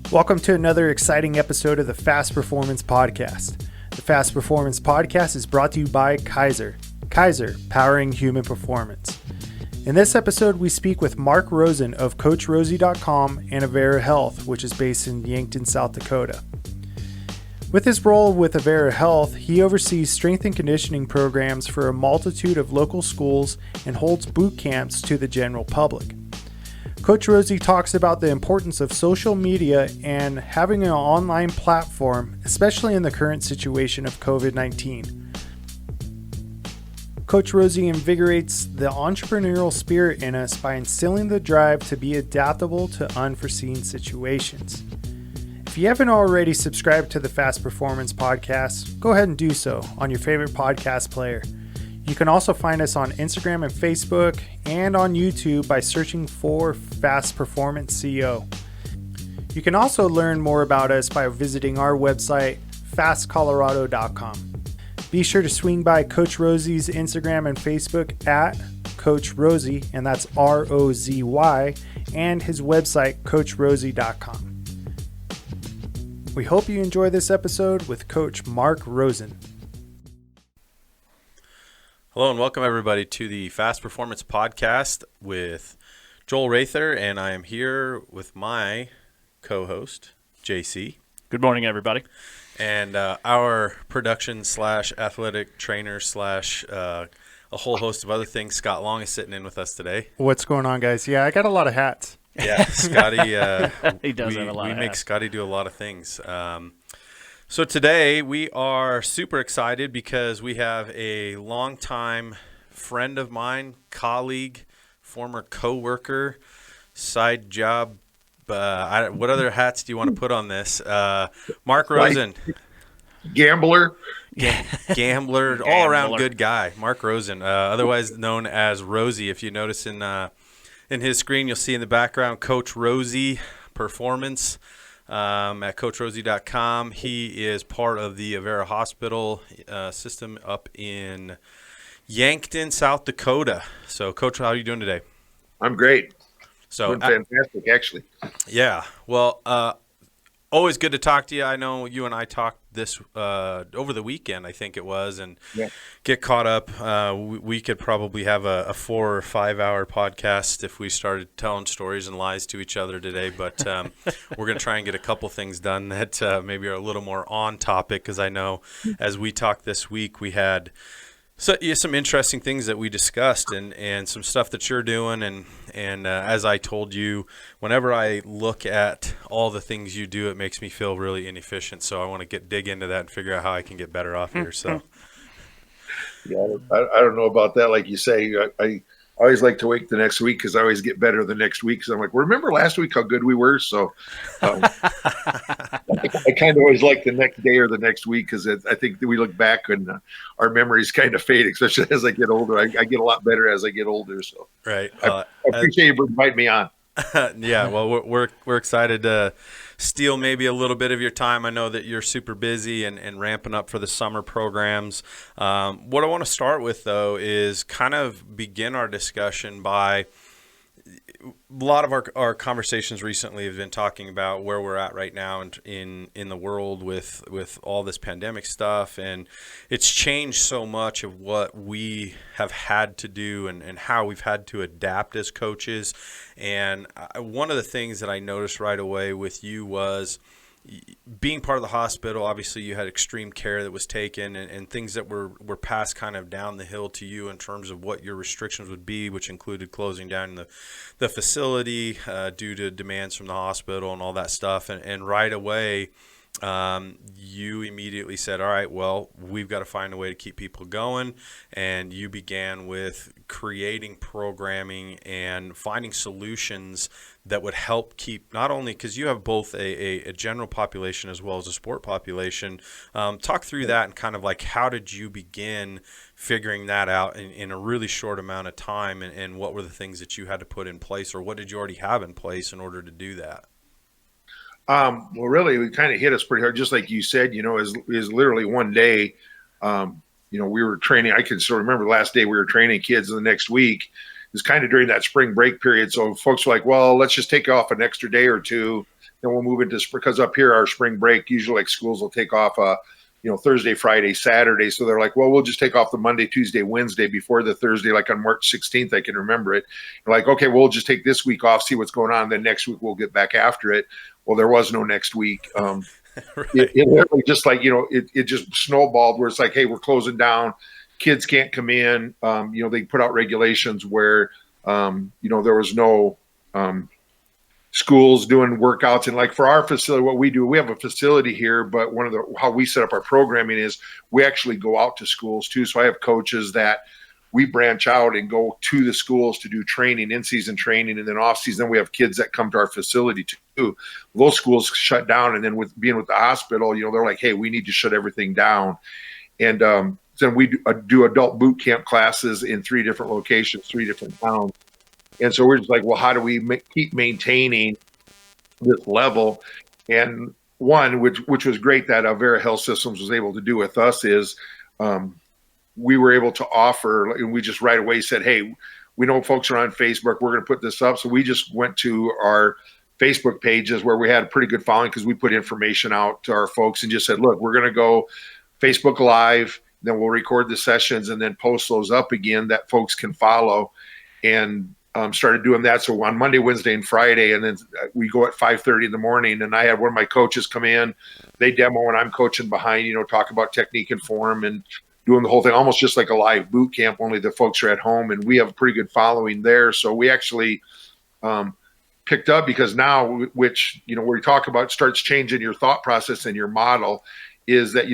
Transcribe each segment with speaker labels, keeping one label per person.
Speaker 1: Welcome to another exciting episode of the Fast Performance Podcast. The Fast Performance Podcast is brought to you by Kaiser. Kaiser, powering human performance. In this episode, we speak with Mark Roozen of CoachRozy.com and Avera Health, which is based in Yankton, South Dakota. With his role with Avera Health, he oversees strength and conditioning programs for a multitude of local schools and holds boot camps to the general public. Coach Rozy talks about the importance of social media and having an online platform, especially in the current situation of COVID-19. Coach Rozy invigorates the entrepreneurial spirit in us by instilling the drive to be adaptable to unforeseen situations. If you haven't already subscribed to the Fast Performance Podcast, go ahead and do so on your favorite podcast player. You can also find us on Instagram and Facebook and on YouTube by searching for Fast Performance CO. You can also learn more about us by visiting our website, fastcolorado.com. Be sure to swing by Coach Rozy's Instagram and Facebook at Coach Rozy, and that's R-O-Z-Y, and his website, coachrozy.com. We hope you enjoy this episode with Coach Mark Roozen.
Speaker 2: Hello and welcome everybody to the Fast Performance Podcast with Joel Rather, and I am here with my co-host, JC.
Speaker 3: Good morning, everybody.
Speaker 2: And our production / athletic trainer / a whole host of other things, Scott Long, is sitting in with us today.
Speaker 1: What's going on, guys? Yeah, I got a lot of hats.
Speaker 2: Yeah, Scotty.
Speaker 3: He does have a lot of hats.
Speaker 2: We make Scotty do a lot of things. So today we are super excited because we have a longtime friend of mine, colleague, former coworker, side job. What other hats do you want to put on this? Mark Roozen.
Speaker 4: Gambler.
Speaker 2: Gambler, all around good guy. Mark Roozen, otherwise known as Rozy. If you notice in his screen, you'll see in the background Coach Rozy Performance. At CoachRozy.com. He is part of the Avera Hospital system up in Yankton, South Dakota. So, Coach, how are you doing today?
Speaker 4: I'm great.
Speaker 2: So
Speaker 4: fantastic, actually.
Speaker 2: Yeah. Well, always good to talk to you. I know you and I talked this over the weekend, I think it was, and get caught up. We could probably have a 4 or 5 hour podcast if we started telling stories and lies to each other today. But we're going to try and get a couple things done that maybe are a little more on topic, because I know as we talked this week, we had some interesting things that we discussed and some stuff that you're doing. And as I told you, whenever I look at all the things you do, it makes me feel really inefficient. So I want to dig into that and figure out how I can get better off here. So,
Speaker 4: yeah, I don't know about that. Like you say, I always like to wait the next week because I always get better the next week. So I'm like, remember last week how good we were? So I kind of always like the next day or the next week, because I think that we look back and our memories kind of fade, especially as I get older. I get a lot better as I get older. So
Speaker 2: right.
Speaker 4: I appreciate you inviting me on.
Speaker 2: Yeah, well, we're excited to steal maybe a little bit of your time. I know that you're super busy and ramping up for the summer programs. What I want to start with, though, is kind of begin our discussion by a lot of our conversations recently have been talking about where we're at right now in the world with all this pandemic stuff, and it's changed so much of what we have had to do and how we've had to adapt as coaches. And one of the things that I noticed right away with you was being part of the hospital. Obviously you had extreme care that was taken and things that were passed kind of down the hill to you in terms of what your restrictions would be, which included closing down the facility due to demands from the hospital and all that stuff. And right away, you immediately said, all right, well, we've got to find a way to keep people going. And you began with creating programming and finding solutions that would help keep, not only because you have both a general population as well as a sport population. Talk through that and kind of like, how did you begin figuring that out in a really short amount of time, and what were the things that you had to put in place, or what did you already have in place in order to do that?
Speaker 4: Well, really, it kind of hit us pretty hard. Just like you said, is literally one day, we were training. I can still remember the last day we were training kids, and the next week was kind of during that spring break period. So folks were like, well, let's just take off an extra day or two Then we'll move into because up here our spring break usually like schools will take off Thursday, Friday, Saturday. So they're like, well, we'll just take off the Monday, Tuesday, Wednesday before the Thursday, like on March 16th, I can remember it. They're like, okay, we'll just take this week off, see what's going on. Then next week we'll get back after it. Well, there was no next week. Right. It literally just like, it just snowballed where it's like, hey, we're closing down. Kids can't come in. They put out regulations where, there was no schools doing workouts. And like for our facility, what we do, we have a facility here, but how we set up our programming is we actually go out to schools too. So I have coaches that we branch out and go to the schools to do training, in-season training, and then off-season we have kids that come to our facility too. Those schools shut down, and then with being with the hospital, they're like, hey, we need to shut everything down. And then we do adult boot camp classes in 3 different locations, 3 different towns. And so we're just like, well, how do we keep maintaining this level? And one, which was great that Avera Health Systems was able to do with us is we were able to offer, and we just right away said, hey, we know folks are on Facebook. We're going to put this up. So we just went to our Facebook pages where we had a pretty good following because we put information out to our folks and just said, look, we're going to go Facebook Live, then we'll record the sessions and then post those up again that folks can follow. And started doing that. So on Monday, Wednesday, and Friday, and then we go at 5:30 in the morning, and I have one of my coaches come in, they demo, and I'm coaching behind, talk about technique and form and doing the whole thing, almost just like a live boot camp, only the folks are at home, and we have a pretty good following there. So we actually picked up because now, which, where you talk about starts changing your thought process and your model is that,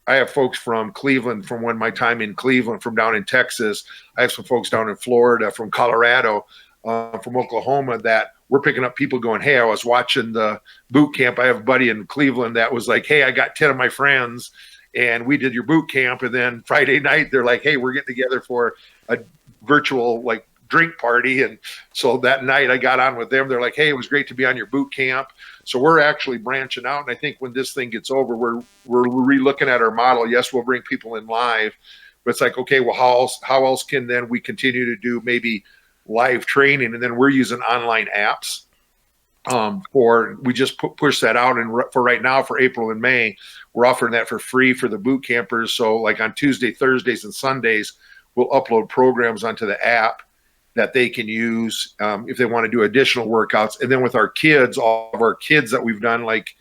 Speaker 4: I have folks from Cleveland, from when my time in Cleveland, from down in Texas. I have some folks down in Florida, from Colorado, from Oklahoma, that we're picking up people going, hey, I was watching the boot camp. I have a buddy in Cleveland that was like, hey, I got 10 of my friends and we did your boot camp. And then Friday night, they're like, hey, we're getting together for a virtual like drink party. And so that night I got on with them. They're like, hey, it was great to be on your boot camp. So we're actually branching out. And I think when this thing gets over, we're re-looking at our model. Yes, we'll bring people in live, but it's like, okay, well, how else can then we continue to do maybe live training? And then we're using online apps we just push that out. And for right now, for April and May, we're offering that for free for the boot campers. So like on Tuesday, Thursdays, and Sundays, we'll upload programs onto the app that they can use if they want to do additional workouts. And then with our kids, all of our kids that we've done, like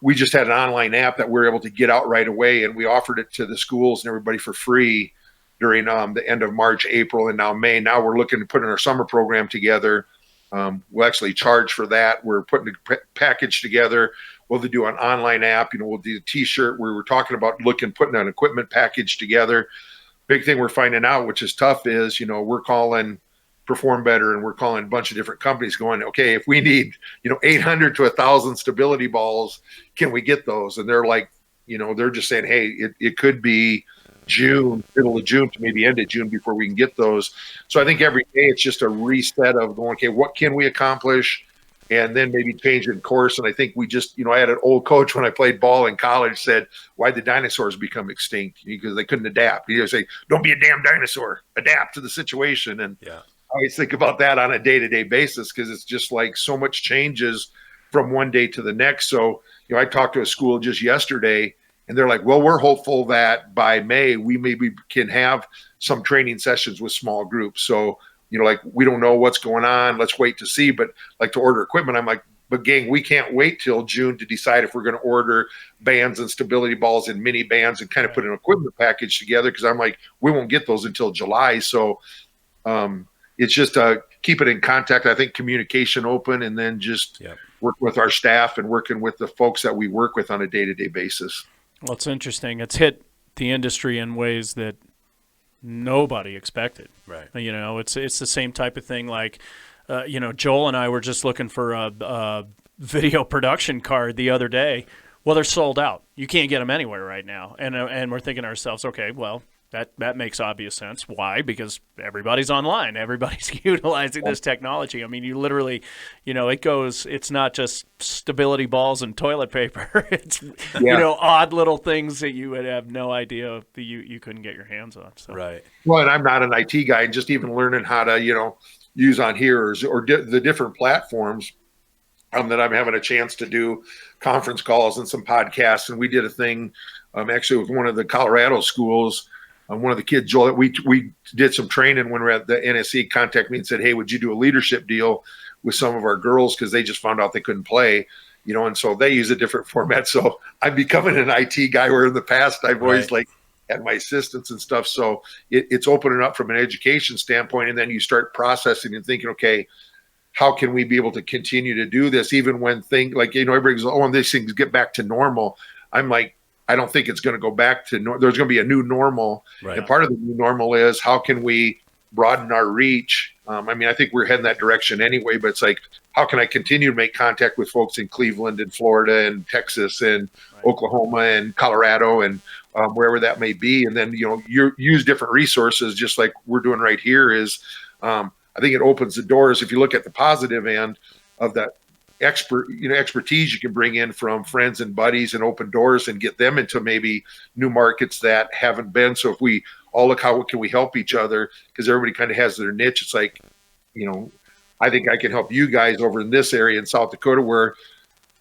Speaker 4: we just had an online app that we're able to get out right away, and we offered it to the schools and everybody for free during the end of March, April, and now May. Now we're looking to put in our summer program together. We'll actually charge for that. We're putting a package together. We'll do an online app. We'll do a T-shirt. We were talking about putting an equipment package together. Big thing we're finding out, which is tough, is, we're calling Perform Better and we're calling a bunch of different companies going, okay, if we need, 800 to 1,000 stability balls, can we get those? And they're like, they're just saying, hey, it could be June, middle of June to maybe end of June before we can get those. So I think every day it's just a reset of going, okay, what can we accomplish? And then maybe changing course. And I think we just, I had an old coach when I played ball in college said, why'd the dinosaurs become extinct? Because they couldn't adapt. He would say, don't be a damn dinosaur, adapt to the situation. And I always think about that on a day-to-day basis, because it's just like so much changes from one day to the next. So, I talked to a school just yesterday, and they're like, well, we're hopeful that by May, we maybe can have some training sessions with small groups. So, like, we don't know what's going on. Let's wait to see. But like to order equipment, I'm like, but gang, we can't wait till June to decide if we're going to order bands and stability balls and mini bands and kind of put an equipment package together. Cause I'm like, we won't get those until July. So it's just keep it in contact. I think communication open, and then just work with our staff and working with the folks that we work with on a day-to-day basis.
Speaker 3: Well, it's interesting. It's hit the industry in ways that nobody expected.
Speaker 2: Right.
Speaker 3: It's the same type of thing. Like, Joel and I were just looking for a video production card the other day. Well, they're sold out. You can't get them anywhere right now. And we're thinking to ourselves, okay, well, that makes obvious sense. Why? Because everybody's online. Everybody's utilizing this technology. I mean, you literally, it's not just stability balls and toilet paper. It's, odd little things that you would have no idea that you couldn't get your hands on. So.
Speaker 2: Right.
Speaker 4: Well, and I'm not an IT guy, and just even learning how to, use on here or the different platforms. that I'm having a chance to do conference calls and some podcasts. And we did a thing actually with one of the Colorado schools. One of the kids, Joel, we did some training when we were at the NSCA, contacted me and said, hey, would you do a leadership deal with some of our girls? Because they just found out they couldn't play, and so they use a different format. So I'm becoming an IT guy where in the past I've always had my assistants and stuff. So it's opening up from an education standpoint. And then you start processing and thinking, okay, how can we be able to continue to do this even when things like, everybody goes, oh, and these things get back to normal. I'm like, I don't think it's going to go back to there's going to be a new normal. Right. And part of the new normal is how can we broaden our reach? I think we're heading that direction anyway, but it's like, how can I continue to make contact with folks in Cleveland and Florida and Texas and Oklahoma and Colorado and wherever that may be. And then, you use different resources just like we're doing right here is, I think it opens the doors. If you look at the positive end of that expertise you can bring in from friends and buddies and open doors and get them into maybe new markets that haven't been. So if we all look, how can we help each other? Because everybody kind of has their niche. It's like, I think I can help you guys over in this area in South Dakota where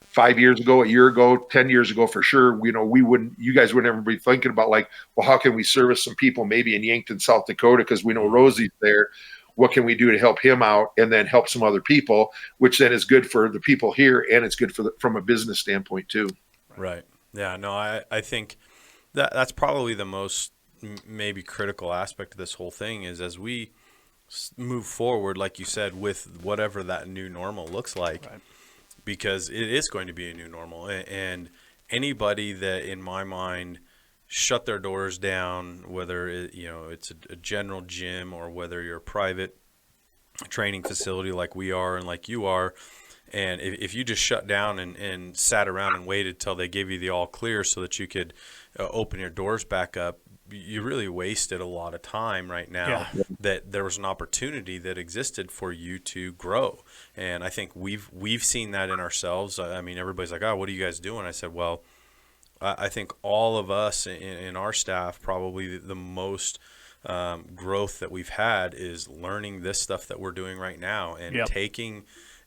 Speaker 4: 5 years ago, a year ago, 10 years ago, for sure, you guys wouldn't ever be thinking about like, well, how can we service some people maybe in Yankton, South Dakota? Because we know Rozy's there. What can we do to help him out and then help some other people, which then is good for the people here and it's good from a business standpoint too.
Speaker 2: Right. Yeah, no, I think that's probably the most maybe critical aspect of this whole thing is as we move forward, like you said, with whatever that new normal looks like, because it is going to be a new normal. And anybody that in my mind shut their doors down, whether it's a general gym or whether you're a private training facility like we are and like you are, and if you just shut down and sat around and waited till they gave you the all clear so that you could open your doors back up, you really wasted a lot of time right now that there was an opportunity that existed for you to grow. And I think we've seen that in ourselves. Everybody's like, oh, what are you guys doing? I said, well, I think all of us in our staff, probably the most growth that we've had is learning this stuff that we're doing right now and taking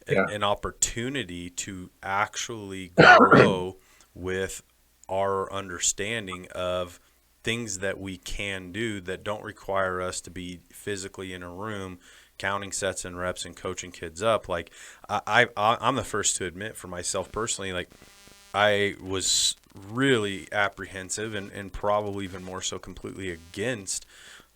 Speaker 2: an opportunity to actually grow with our understanding of things that we can do that don't require us to be physically in a room counting sets and reps and coaching kids up. Like I'm the first to admit for myself personally, like I was really apprehensive and probably even more so completely against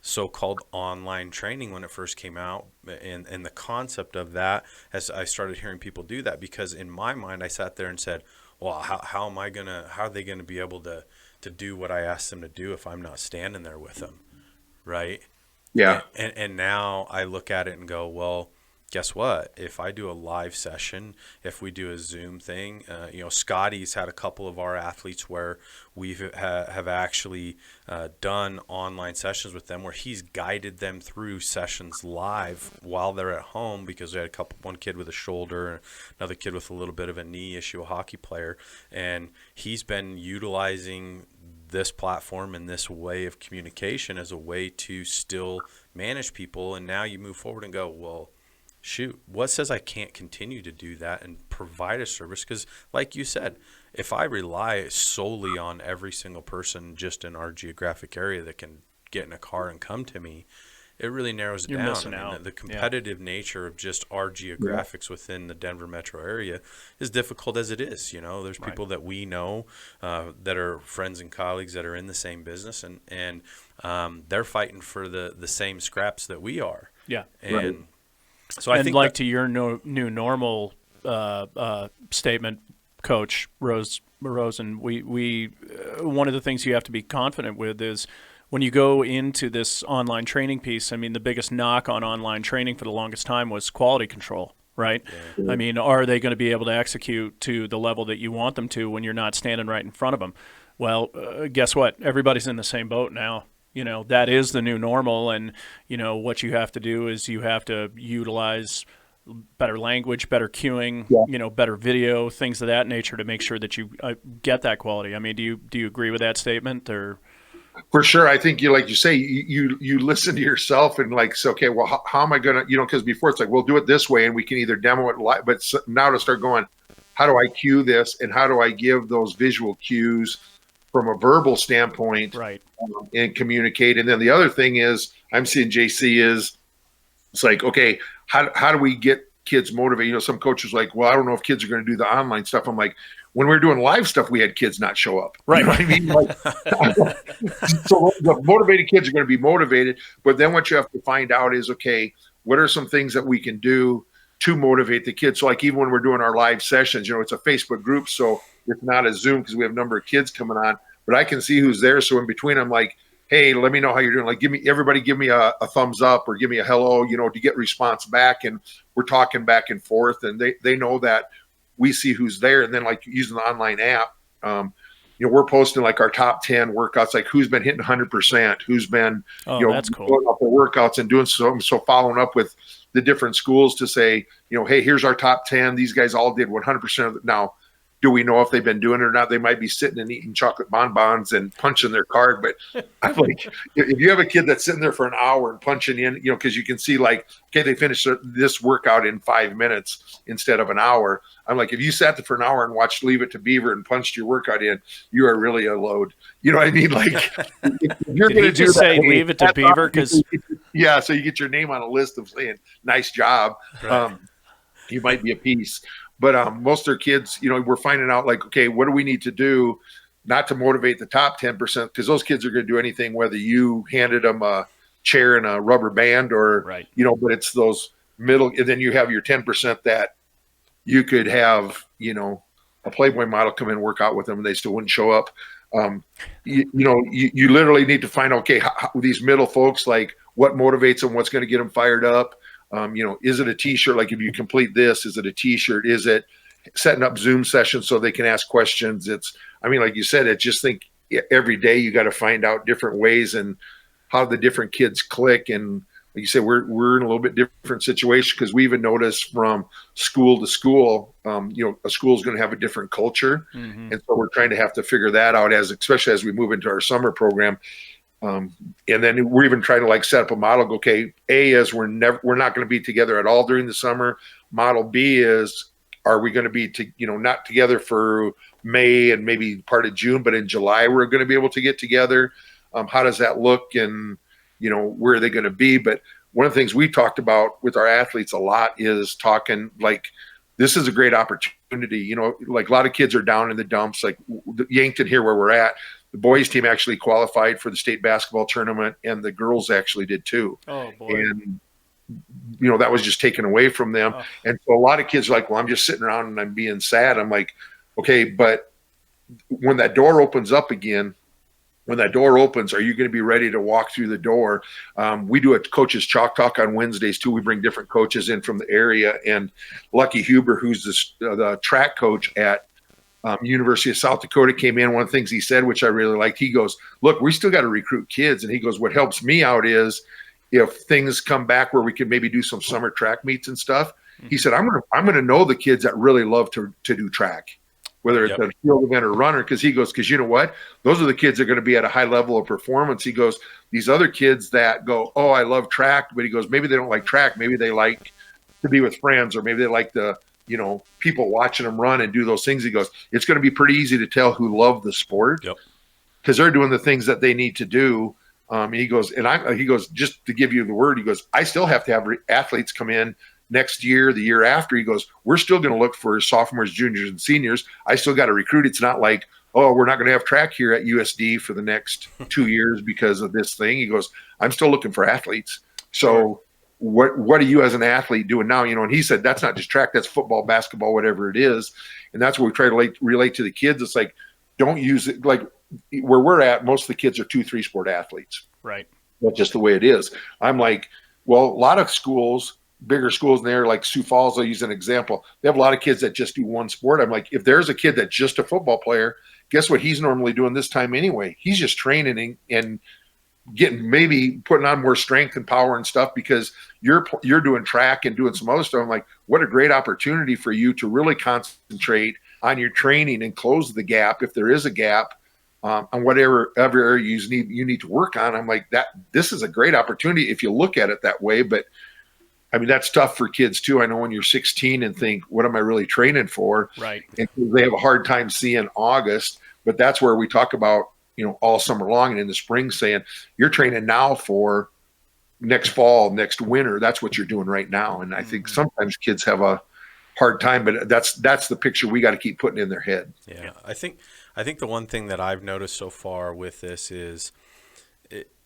Speaker 2: so-called online training when it first came out and the concept of that as I started hearing people do that, because in my mind I sat there and said, well, how are they gonna be able to do what I asked them to do if I'm not standing there with them, right?
Speaker 4: Yeah.
Speaker 2: And now I look at it and go, well, guess what? If I do a live session, if we do a Zoom thing, Scotty's had a couple of our athletes where we have actually done online sessions with them where he's guided them through sessions live while they're at home, because we had one kid with a shoulder, another kid with a little bit of a knee issue, a hockey player, and he's been utilizing this platform and this way of communication as a way to still manage people. And now you move forward and go, well, shoot, what says I can't continue to do that and provide a service? Because like you said, if I rely solely on every single person just in our geographic area that can get in a car and come to me, it really narrows it
Speaker 3: You're
Speaker 2: down.
Speaker 3: missing out.
Speaker 2: The competitive nature of just our geographics within the Denver metro area is difficult as it is. There's people that we know that are friends and colleagues that are in the same business, and they're fighting for the same scraps that we are.
Speaker 3: Yeah.
Speaker 2: And so I think
Speaker 3: to your new normal statement, Coach Rozen, we one of the things you have to be confident with is when you go into this online training piece. The biggest knock on online training for the longest time was quality control, right? Yeah. Are they going to be able to execute to the level that you want them to when you're not standing right in front of them? Well, guess what? Everybody's in the same boat now. That is the new normal, and what you have to do is you have to utilize better language, better cueing, better video, things of that nature to make sure that you get that quality. Do you agree with that statement? Or
Speaker 4: for sure, I think like you say, you listen to yourself and like, so, okay, well, how am I gonna, because before it's like we'll do it this way and we can either demo it live, but now to start going, how do I cue this, and how do I give those visual cues from a verbal standpoint,
Speaker 3: Right.
Speaker 4: And communicate. And then the other thing is I'm seeing JC is it's like, okay, how do we get kids motivated? You know, some coaches are like, well, I don't know if kids are going to do the online stuff. I'm like, when we were doing live stuff, we had kids not show up.
Speaker 3: Right.
Speaker 4: You know what I mean? Like, so the motivated kids are going to be motivated. But then what you have to find out is, okay, what are some things that we can do to motivate the kids? So like even when we're doing our live sessions, you know, it's a Facebook group, so it's not a Zoom because we have a number of kids coming on, but I can see who's there. So in between, I'm like, hey, let me know how you're doing. Like, everybody give me a thumbs up or give me a hello, you know, to get response back. And we're talking back and forth, and they know that we see who's there. And then like using the online app, you know, we're posting like our top 10 workouts, like who's been hitting 100%, who's been, you know,
Speaker 3: that's cool.
Speaker 4: going up their workouts and doing so following up with the different schools to say, you know, hey, here's our top 10. These guys all did 100% of it. Now, do we know if they've been doing it or not? They might be sitting and eating chocolate bonbons and punching their card. But I'm like, if you have a kid that's sitting there for an hour and punching in, you know, because you can see like, okay, they finished this workout in 5 minutes instead of an hour. I'm like, if you sat there for an hour and watched Leave It to Beaver and punched your workout in, you are really a load. You know what I mean? Like, if you're going to do
Speaker 3: say
Speaker 4: that,
Speaker 3: Leave It to Beaver? Because
Speaker 4: yeah, so you get your name on a list of saying, nice job.
Speaker 2: Right.
Speaker 4: You might be a piece. But most of their kids, you know, we're finding out like, okay, what do we need to do not to motivate the top 10%? Because those kids are going to do anything, whether you handed them a chair and a rubber band or,
Speaker 3: right.
Speaker 4: you know, but it's those middle. And then you have your 10% that you could have, you know, a Playboy model come in and work out with them and they still wouldn't show up. You know, you literally need to find, okay, how these middle folks, like what motivates them, what's going to get them fired up. You know, is it a t-shirt? Like if you complete this, is it a t-shirt? Is it setting up Zoom sessions so they can ask questions? It's, I mean, like you said, I just think every day you got to find out different ways and how the different kids click. And like you said, we're in a little bit different situation because we even noticed from school to school, you know, a school is going to have a different culture. Mm-hmm. And so we're trying to have to figure that out especially as we move into our summer program. And then we're even trying to like set up a model. Okay, A is we're not going to be together at all during the summer. Model B is, are we going to be not together for May and maybe part of June, but in July we're going to be able to get together. How does that look? And you know, where are they going to be? But one of the things we talked about with our athletes a lot is talking like, this is a great opportunity. You know, like a lot of kids are down in the dumps, like Yankton here where we're at. The boys team actually qualified for the state basketball tournament, and the girls actually did too.
Speaker 3: Oh boy!
Speaker 4: And you know, that was just taken away from them. Oh. And so a lot of kids are like, "Well, I'm just sitting around and I'm being sad." I'm like, "Okay, but when that door opens up again, are you going to be ready to walk through the door?" We do a coaches chalk talk on Wednesdays too. We bring different coaches in from the area, and Lucky Huber, who's the track coach at University of South Dakota, came in. One of the things he said, which I really liked, he goes, look, we still got to recruit kids. And he goes, what helps me out is if things come back where we can maybe do some summer track meets and stuff. He said, I'm going to know the kids that really love to do track, whether it's a field event or runner. Cause he goes, cause you know what, those are the kids that are going to be at a high level of performance. He goes, these other kids that go, oh, I love track, but he goes, maybe they don't like track. Maybe they like to be with friends, or maybe they like people watching them run and do those things. He goes, it's going to be pretty easy to tell who love the sport because they're doing the things that they need to do. He goes, just to give you the word, he goes, I still have to have athletes come in next year, the year after. He goes, we're still going to look for sophomores, juniors, and seniors. I still got to recruit. It's not like, oh, we're not going to have track here at USD for the next 2 years because of this thing. He goes, I'm still looking for athletes. So what are you as an athlete doing now? You know, and he said, that's not just track, that's football, basketball, whatever it is. And that's what we try to relate to the kids. It's like, don't use it. Like where we're at, most of the kids are 2-3 sport athletes.
Speaker 3: Right.
Speaker 4: That's just the way it is. I'm like, well, a lot of schools, bigger schools in there, like Sioux Falls, I'll use an example. They have a lot of kids that just do one sport. I'm like, if there's a kid that's just a football player, guess what he's normally doing this time anyway? He's just training and maybe putting on more strength and power and stuff because you're doing track and doing some other stuff. I'm like, what a great opportunity for you to really concentrate on your training and close the gap if there is a gap on whatever area you need to work on. I'm like, this is a great opportunity if you look at it that way. But I mean, that's tough for kids too. I know when you're 16 and think, what am I really training for?
Speaker 3: Right.
Speaker 4: And they have a hard time seeing August, but that's where we talk about, all summer long and in the spring saying you're training now for next fall, next winter. That's what you're doing right now. And I think sometimes kids have a hard time, but that's the picture we got to keep putting in their head.
Speaker 2: Yeah. I think the one thing that I've noticed so far with this is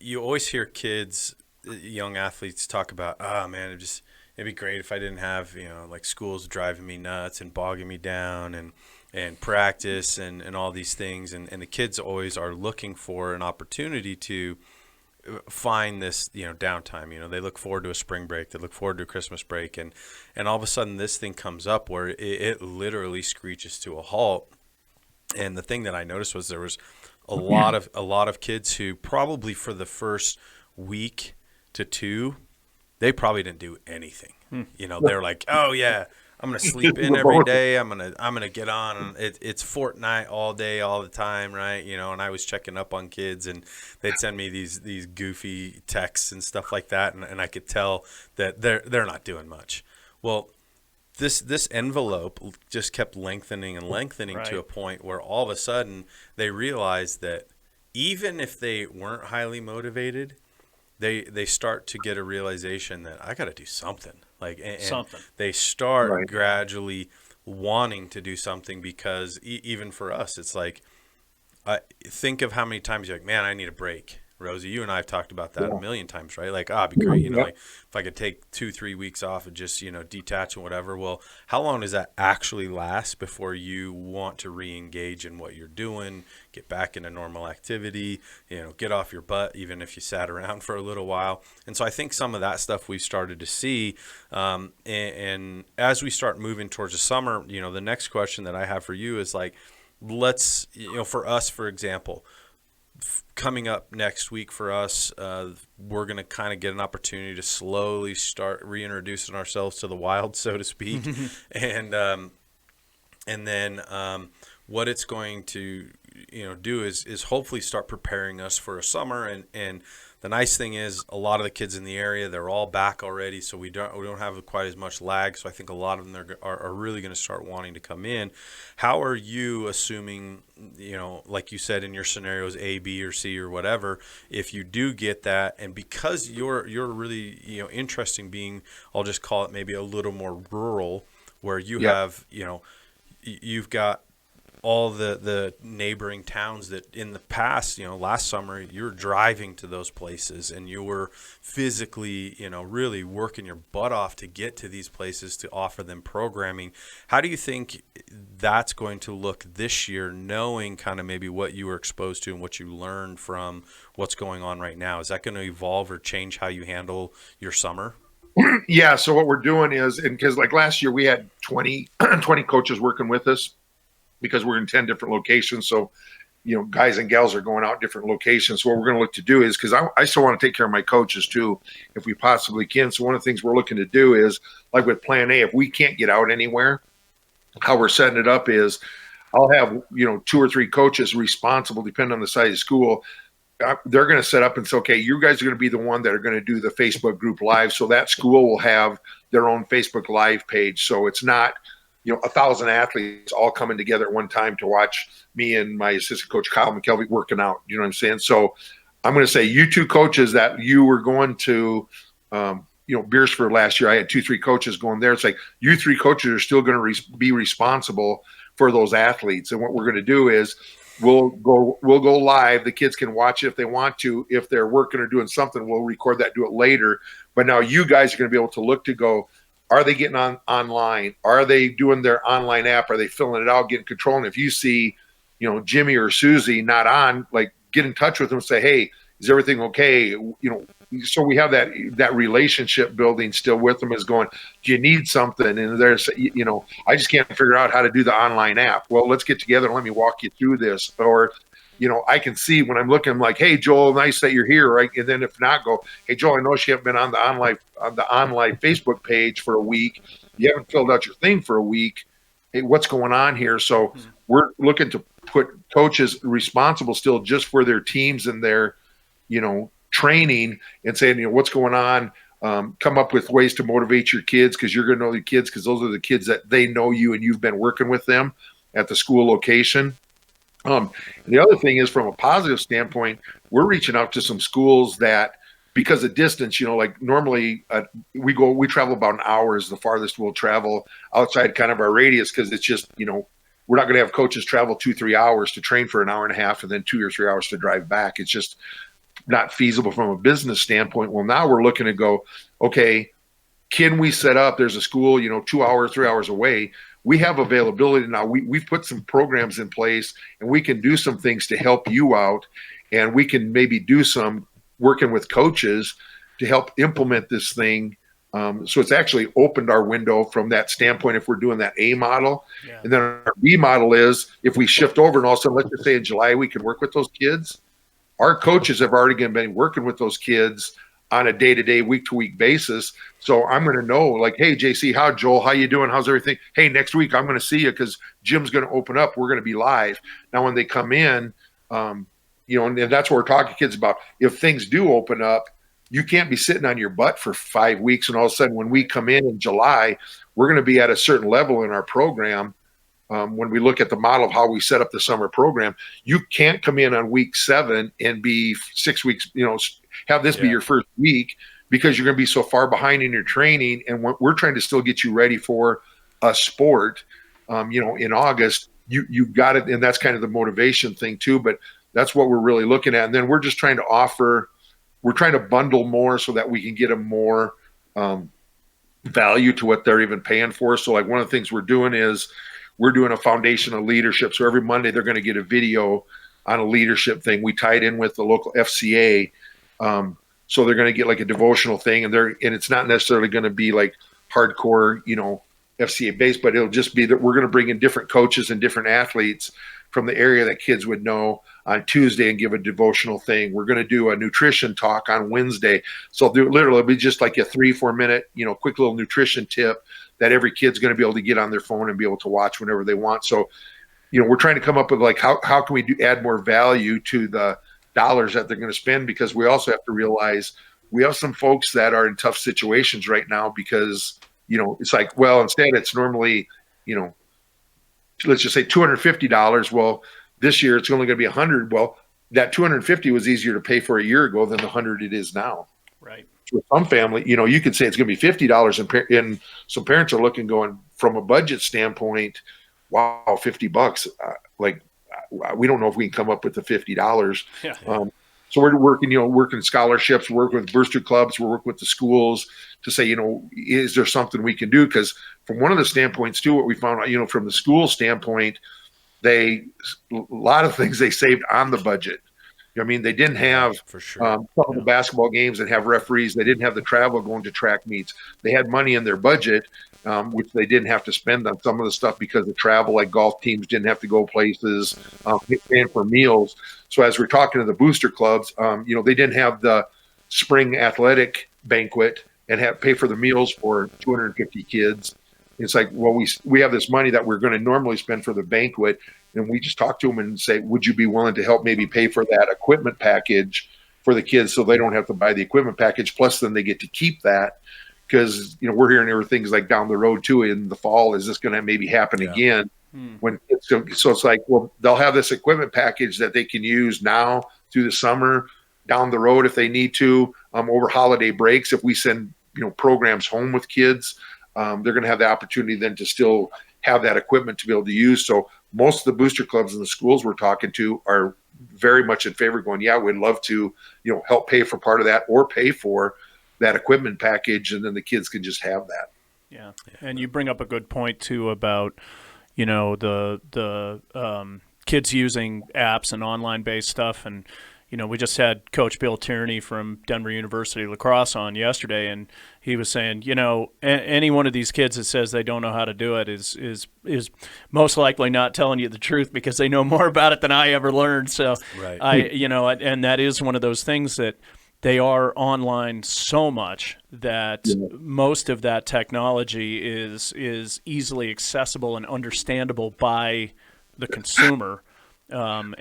Speaker 2: you always hear kids, young athletes talk about, oh man, it'd be great if I didn't have, like schools driving me nuts and bogging me down and practice and all these things. And the kids always are looking for an opportunity to find this, downtime. They look forward to a spring break, they look forward to a Christmas break. And all of a sudden this thing comes up where it literally screeches to a halt. And the thing that I noticed was there was a lot of kids who probably for the first week to two, they probably didn't do anything. They're like, oh yeah, I'm gonna sleep in every day. I'm gonna get on. It's Fortnite all day, all the time, right? And I was checking up on kids, and they'd send me these goofy texts and stuff like that, and I could tell that they're not doing much. Well, this envelope just kept lengthening and lengthening to a point where all of a sudden they realized that even if they weren't highly motivated, they start to get a realization that I got to do something. And they start gradually wanting to do something because even for us, it's like, think of how many times you're like, man, I need a break. Rozy, you and I have talked about that a million times, right? Like, it'd be great, like if I could take 2-3 weeks off and just, detach and whatever. Well, how long does that actually last before you want to re-engage in what you're doing, get back into normal activity, get off your butt, even if you sat around for a little while? And so I think some of that stuff we've started to see. And as we start moving towards the summer, the next question that I have for you is like, let's, for us, for example, coming up next week for us, we're going to kind of get an opportunity to slowly start reintroducing ourselves to the wild, so to speak. And then what it's going to do is hopefully start preparing us for a summer. And the nice thing is a lot of the kids in the area, they're all back already, so we don't have quite as much lag. So I think a lot of them are really going to start wanting to come in. How are you assuming, like you said in your scenarios, A, B, or C, or whatever, if you do get that, and because you're really interesting being, I'll just call it maybe a little more rural, where you have you've got all the neighboring towns that in the past, last summer, you were driving to those places and you were physically, really working your butt off to get to these places to offer them programming. How do you think that's going to look this year, knowing kind of maybe what you were exposed to and what you learned from what's going on right now? Is that going to evolve or change how you handle your summer?
Speaker 4: Yeah. So what we're doing is, and because like last year we had 20 coaches working with us, because we're in 10 different locations. So, guys and gals are going out different locations. So what we're going to look to do is, because I still want to take care of my coaches too, if we possibly can. So one of the things we're looking to do is, like with Plan A, if we can't get out anywhere, how we're setting it up is I'll have, 2 or 3 coaches responsible, depending on the size of school. They're going to set up and say, okay, you guys are going to be the one that are going to do the Facebook group live. So that school will have their own Facebook live page. So it's not, 1,000 athletes all coming together at one time to watch me and my assistant coach, Kyle McKelvey, working out. You know what I'm saying? So I'm going to say you 2 coaches that you were going to, Beersford last year, I had 2-3 coaches going there. It's like you 3 coaches are still going to be responsible for those athletes. And what we're going to do is we'll go live. The kids can watch it if they want to. If they're working or doing something, we'll record that, do it later. But now you guys are going to be able to look to go, are they getting online? Are they doing their online app? Are they filling it out, getting control? And if you see, Jimmy or Susie not on, like get in touch with them and say, hey, is everything okay? So we have that relationship building still with them, is going, do you need something? And there's, I just can't figure out how to do the online app. Well, let's get together and let me walk you through this. Or, I can see when I'm looking, I'm like, hey, Joel, nice that you're here, right? And then if not, go, hey, Joel, I know you haven't been on the online Facebook page for a week. You haven't filled out your thing for a week. Hey, what's going on here? So we're looking to put coaches responsible still just for their teams and their, training, and saying, what's going on? come up with ways to motivate your kids, because you're going to know the kids, because those are the kids that they know you and you've been working with them at the school location. And the other thing is, from a positive standpoint, we're reaching out to some schools that, because of distance, like normally we travel about an hour is the farthest we'll travel outside kind of our radius, because it's just, we're not going to have coaches travel 2-3 hours to train for an hour and a half and then 2 or 3 hours to drive back. It's just not feasible from a business standpoint. Well, now we're looking to go, okay, can we set up, there's a school, 2 hours, 3 hours away. We have availability now. We've put some programs in place, and we can do some things to help you out. And we can maybe do some working with coaches to help implement this thing. So it's actually opened our window from that standpoint if we're doing that A model. Yeah. And then our B model is, if we shift over and all of a sudden, let's just say in July, we can work with those kids. Our coaches have already been working with those kids on a day-to-day, week-to-week basis. So I'm going to know, like, hey, JC, Joel, how you doing? How's everything? Hey, next week I'm going to see you because gym's going to open up. We're going to be live. Now, when they come in, and that's what we're talking to kids about. If things do open up, you can't be sitting on your butt for 5 weeks. And all of a sudden, when we come in July, we're going to be at a certain level in our program. When we look at the model of how we set up the summer program, you can't come in on week 7 and be 6 weeks, have this be your first week, because you're going to be so far behind in your training. And we're trying to still get you ready for a sport, in August. You got it. And that's kind of the motivation thing too. But that's what we're really looking at. And then we're just trying to bundle more so that we can get them more value to what they're even paying for. So like one of the things we're doing is we're doing a foundation of leadership. So every Monday they're going to get a video on a leadership thing. We tied in with the local FCA. So they're going to get like a devotional thing, and it's not necessarily going to be like hardcore, FCA based, but it'll just be that we're going to bring in different coaches and different athletes from the area that kids would know on Tuesday and give a devotional thing. We're going to do a nutrition talk on Wednesday. So literally it'll be just like a 3-4 minute, quick little nutrition tip that every kid's going to be able to get on their phone and be able to watch whenever they want. So, we're trying to come up with like, how can we add more value to the dollars that they're going to spend? Because we also have to realize we have some folks that are in tough situations right now, because, it's like, well, instead it's normally, let's just say $250. Well, this year it's only going to be $100. Well, that $250 was easier to pay for a year ago than the $100 it is now.
Speaker 3: Right.
Speaker 4: For some family, you could say it's going to be $50, and some parents are looking, going from a budget standpoint, wow, $50. We don't know if we can come up with the $50.
Speaker 3: Yeah.
Speaker 4: So we're working scholarships, working with booster clubs, we're working with the schools to say, is there something we can do? Because from one of the standpoints too, what we found out, from the school standpoint, a lot of things they saved on the budget. They didn't have
Speaker 2: for sure.
Speaker 4: Some of the basketball games that have referees. They didn't have the travel going to track meets. They had money in their budget, which they didn't have to spend on some of the stuff because of travel. Like golf teams didn't have to go places, paying for meals. So as we're talking to the booster clubs, they didn't have the spring athletic banquet and pay for the meals for 250 kids. It's like, well, we have this money that we're going to normally spend for the banquet. And we just talk to them and say, would you be willing to help maybe pay for that equipment package for the kids so they don't have to buy the equipment package? Plus, then they get to keep that, because, we're hearing everything's like down the road too in the fall. Is this going to maybe happen again? So it's like, well, they'll have this equipment package that they can use now through the summer, down the road if they need to, over holiday breaks. If we send, programs home with kids, they're going to have the opportunity then to still have that equipment to be able to use. So most of the booster clubs in the schools we're talking to are very much in favor, going, yeah, we'd love to, help pay for part of that or pay for that equipment package. And then the kids can just have that.
Speaker 3: Yeah. And you bring up a good point too about, the kids using apps and online based stuff. And, we just had Coach Bill Tierney from Denver University Lacrosse on yesterday, and he was saying, any one of these kids that says they don't know how to do it is most likely not telling you the truth, because they know more about it than I ever learned. So
Speaker 2: right.
Speaker 3: And that is one of those things that they are online so much that most of that technology is easily accessible and understandable by the consumer. And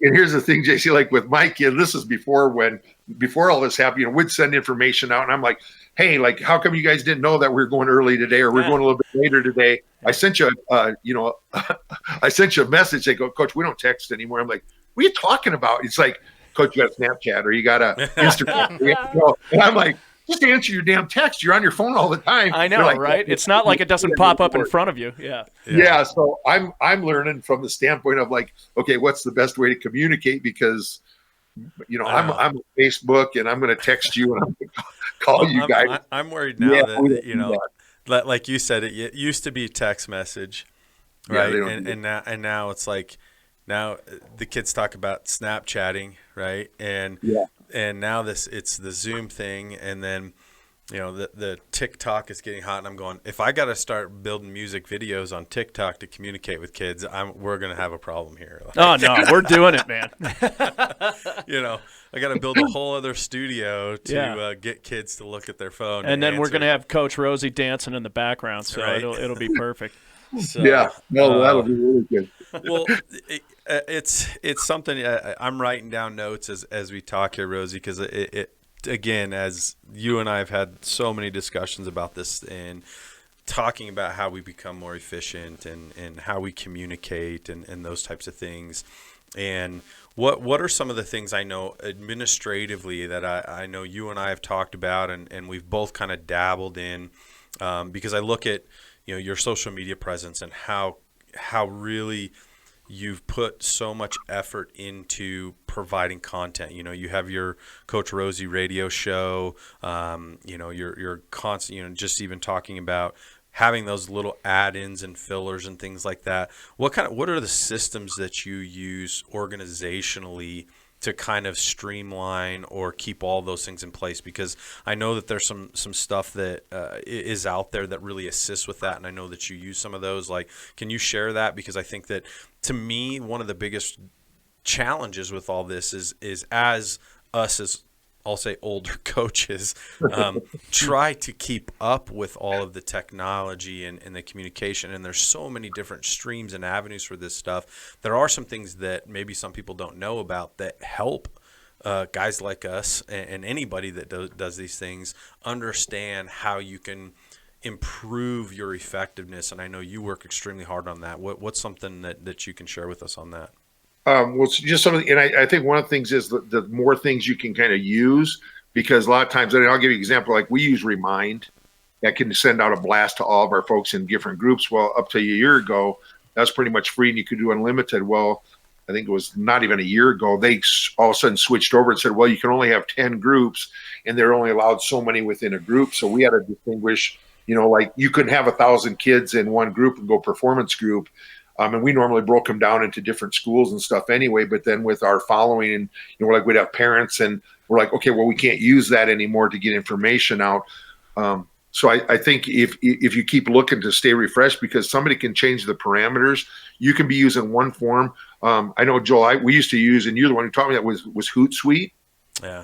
Speaker 4: here's the thing, JC, like with my kid, this is before all this happened, we'd send information out and I'm like, hey, like, how come you guys didn't know that we're going early today or we're going a little bit later today? I sent you, I sent you a message. They go, Coach, we don't text anymore. I'm like, what are you talking about? It's like, Coach, you got a Snapchat or you got a Instagram. And I'm like, just answer your damn text. You're on your phone all the time.
Speaker 3: I know, like, right? It's not like it doesn't pop up in front of you.
Speaker 4: Yeah. So I'm learning from the standpoint of like, okay, what's the best way to communicate? Because I'm on Facebook and I'm going to text you and I'm going to call you guys.
Speaker 2: I'm worried now that like you said, it used to be text message, right? And now it's like, now the kids talk about Snapchatting, right? And now it's the Zoom thing, and then the TikTok is getting hot, and I'm going, if I got to start building music videos on TikTok to communicate with kids, we're going to have a problem here.
Speaker 3: Oh no, we're doing it, man.
Speaker 2: I got to build a whole other studio to get kids to look at their phone,
Speaker 3: and then we're going to have Coach Rozy dancing in the background, so it'll be perfect.
Speaker 2: So,
Speaker 4: that'll be really good.
Speaker 2: Well, it's something I'm writing down notes as we talk here, Rozy, because it again, as you and I have had so many discussions about this and talking about how we become more efficient and how we communicate and those types of things. And what are some of the things I know administratively that I know you and I have talked about and we've both kind of dabbled in, because I look at your social media presence and how really you've put so much effort into providing content. You have your Coach Rozy radio show. You're constant. Just even talking about having those little add-ins and fillers and things like that. What are the systems that you use organizationally to kind of streamline or keep all those things in place? Because I know that there's some stuff that is out there that really assists with that, and I know that you use some of those. Like, can you share that? Because I think that, to me, one of the biggest challenges with all this is as us as, I'll say, older coaches try to keep up with all of the technology and the communication, and there's so many different streams and avenues for this stuff. There are some things that maybe some people don't know about that help guys like us and anybody that does these things understand how you can improve your effectiveness. And I know you work extremely hard on that. What's something that you can share with us on that?
Speaker 4: Well, it's just something, and I think one of the things is the more things you can kind of use, because a lot of times, and I'll give you an example, like we use Remind that can send out a blast to all of our folks in different groups. Well, up to a year ago, that's pretty much free and you could do unlimited. Well, I think it was not even a year ago, they all of a sudden switched over and said, well, you can only have 10 groups and they're only allowed so many within a group. So we had to distinguish, like you couldn't have 1,000 kids in one group and go performance group. And we normally broke them down into different schools and stuff anyway. But then with our following, and we're like, we'd have parents, and we're like, okay, well, we can't use that anymore to get information out. So I think if you keep looking to stay refreshed, because somebody can change the parameters, you can be using one form. I know, Joel, we used to use, and you're the one who taught me that was Hootsuite.
Speaker 2: Yeah.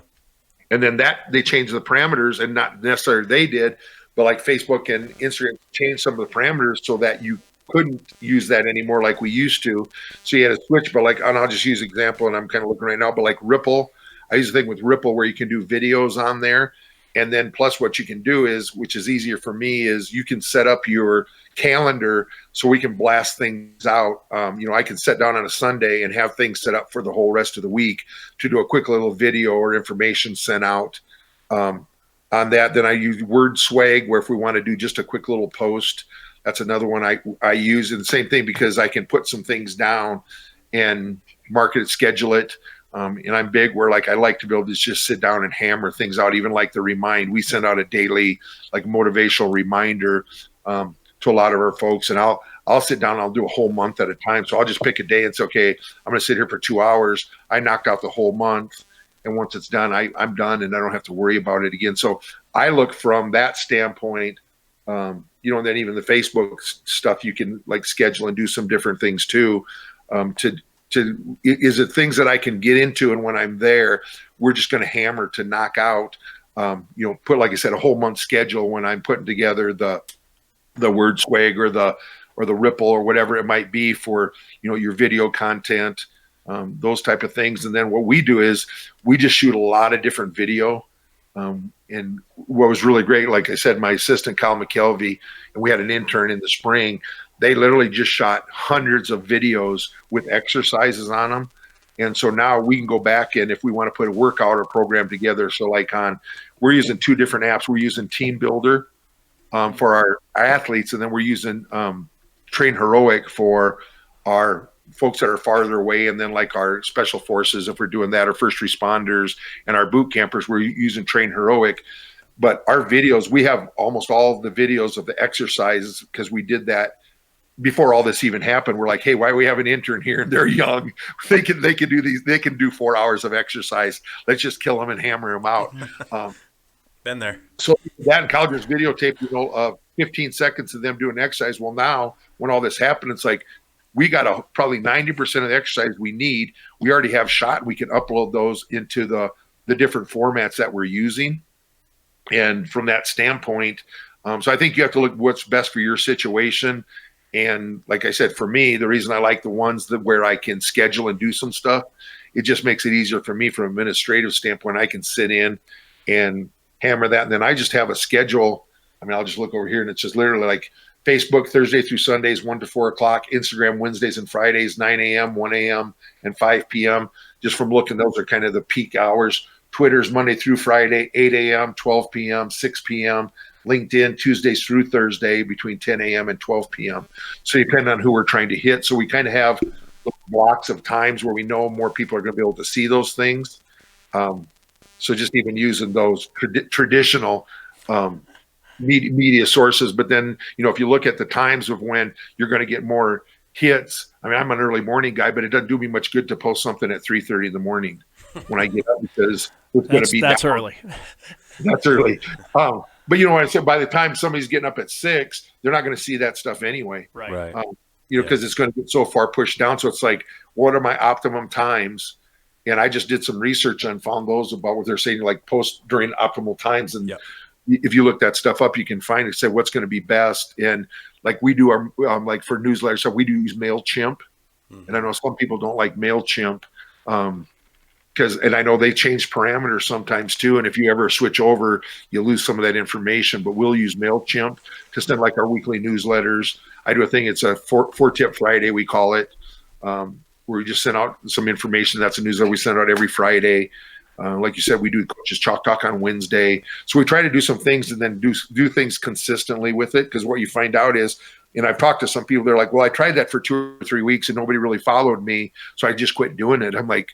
Speaker 4: And then they changed the parameters, and not necessarily they did, but like Facebook and Instagram changed some of the parameters so that you couldn't use that anymore like we used to. So you had to switch, but like, and I'll just use an example, and I'm kind of looking right now, but like Ripple, I use the thing with Ripple where you can do videos on there. And then plus what you can do is, which is easier for me, is you can set up your calendar so we can blast things out. I can sit down on a Sunday and have things set up for the whole rest of the week to do a quick little video or information sent out on that. Then I use Word Swag, where if we want to do just a quick little post, that's another one I use. And the same thing, because I can put some things down and mark it, schedule it. And I'm big where like I like to be able to just sit down and hammer things out, even like the Remind. We send out a daily like motivational reminder to a lot of our folks, and I'll sit down and I'll do a whole month at a time. So I'll just pick a day and say, okay, I'm going to sit here for 2 hours. I knocked out the whole month, and once it's done, I'm done, and I don't have to worry about it again. So I look from that standpoint. And then even the Facebook stuff, you can like schedule and do some different things too. Is it things that I can get into, and when I'm there, we're just going to hammer to knock out. Put, like I said, a whole month schedule when I'm putting together the Word Swag or or the Ripple or whatever it might be for, your video content, those type of things. And then what we do is we just shoot a lot of different video. And what was really great, like I said, my assistant, Kyle McKelvey, and we had an intern in the spring, they literally just shot hundreds of videos with exercises on them. And so now we can go back and if we want to put a workout or program together, so like we're using 2 different apps. We're using Team Builder for our athletes, and then we're using Train Heroic for our folks that are farther away, and then like our special forces, if we're doing that, or first responders, and our boot campers, we're using Train Heroic. But our videos, we have almost all of the videos of the exercises because we did that before all this even happened. We're like, hey, why do we have an intern here? And they're young. They can do these. They can do 4 hours of exercise. Let's just kill them and hammer them out.
Speaker 2: Been there.
Speaker 4: So that and Kyle just videotaped, 15 seconds of them doing exercise. Well, now when all this happened, it's like we got probably 90% of the exercise we need. We already have shot. We can upload those into the different formats that we're using. And from that standpoint, so I think you have to look what's best for your situation. And like I said, for me, the reason I like the ones where I can schedule and do some stuff, it just makes it easier for me from an administrative standpoint. I can sit in and hammer that. And then I just have a schedule. I mean, I'll just look over here and it's just literally like Facebook, Thursday through Sundays, 1 to 4 o'clock, Instagram, Wednesdays and Fridays, 9 a.m., 1 a.m., and 5 p.m. Just from looking, those are kind of the peak hours. Twitter's Monday through Friday, 8 a.m., 12 p.m., 6 p.m., LinkedIn Tuesdays through Thursday between 10 a.m. and 12 p.m. So depending on who we're trying to hit. So we kind of have blocks of times where we know more people are going to be able to see those things. So just even using those traditional media sources. But then, if you look at the times of when you're going to get more hits, I mean, I'm an early morning guy, but it doesn't do me much good to post something at 3:30 in the morning when I get up because it's going to be
Speaker 3: that's early.
Speaker 4: That's early. But what I said, by the time somebody's getting up at 6, they're not going to see that stuff anyway.
Speaker 3: Right.
Speaker 4: Because it's going to get so far pushed down. So it's like, what are my optimum times? And I just did some research and found those about what they're saying, like post during optimal times. And if you look that stuff up, you can find it, say what's going to be best. And like we do our, like for newsletters, so we do use MailChimp. Mm-hmm. And I know some people don't like MailChimp. And I know they change parameters sometimes too. And if you ever switch over, you lose some of that information. But we'll use MailChimp to send like our weekly newsletters. I do a thing. It's a four Tip Friday, we call it, where we just send out some information. That's a newsletter we send out every Friday. Like you said, we do Coach's Chalk Talk on Wednesday. So we try to do some things and then do things consistently with it. Because what you find out is, and I've talked to some people, they're like, well, I tried that for 2 or 3 weeks and nobody really followed me. So I just quit doing it. I'm like,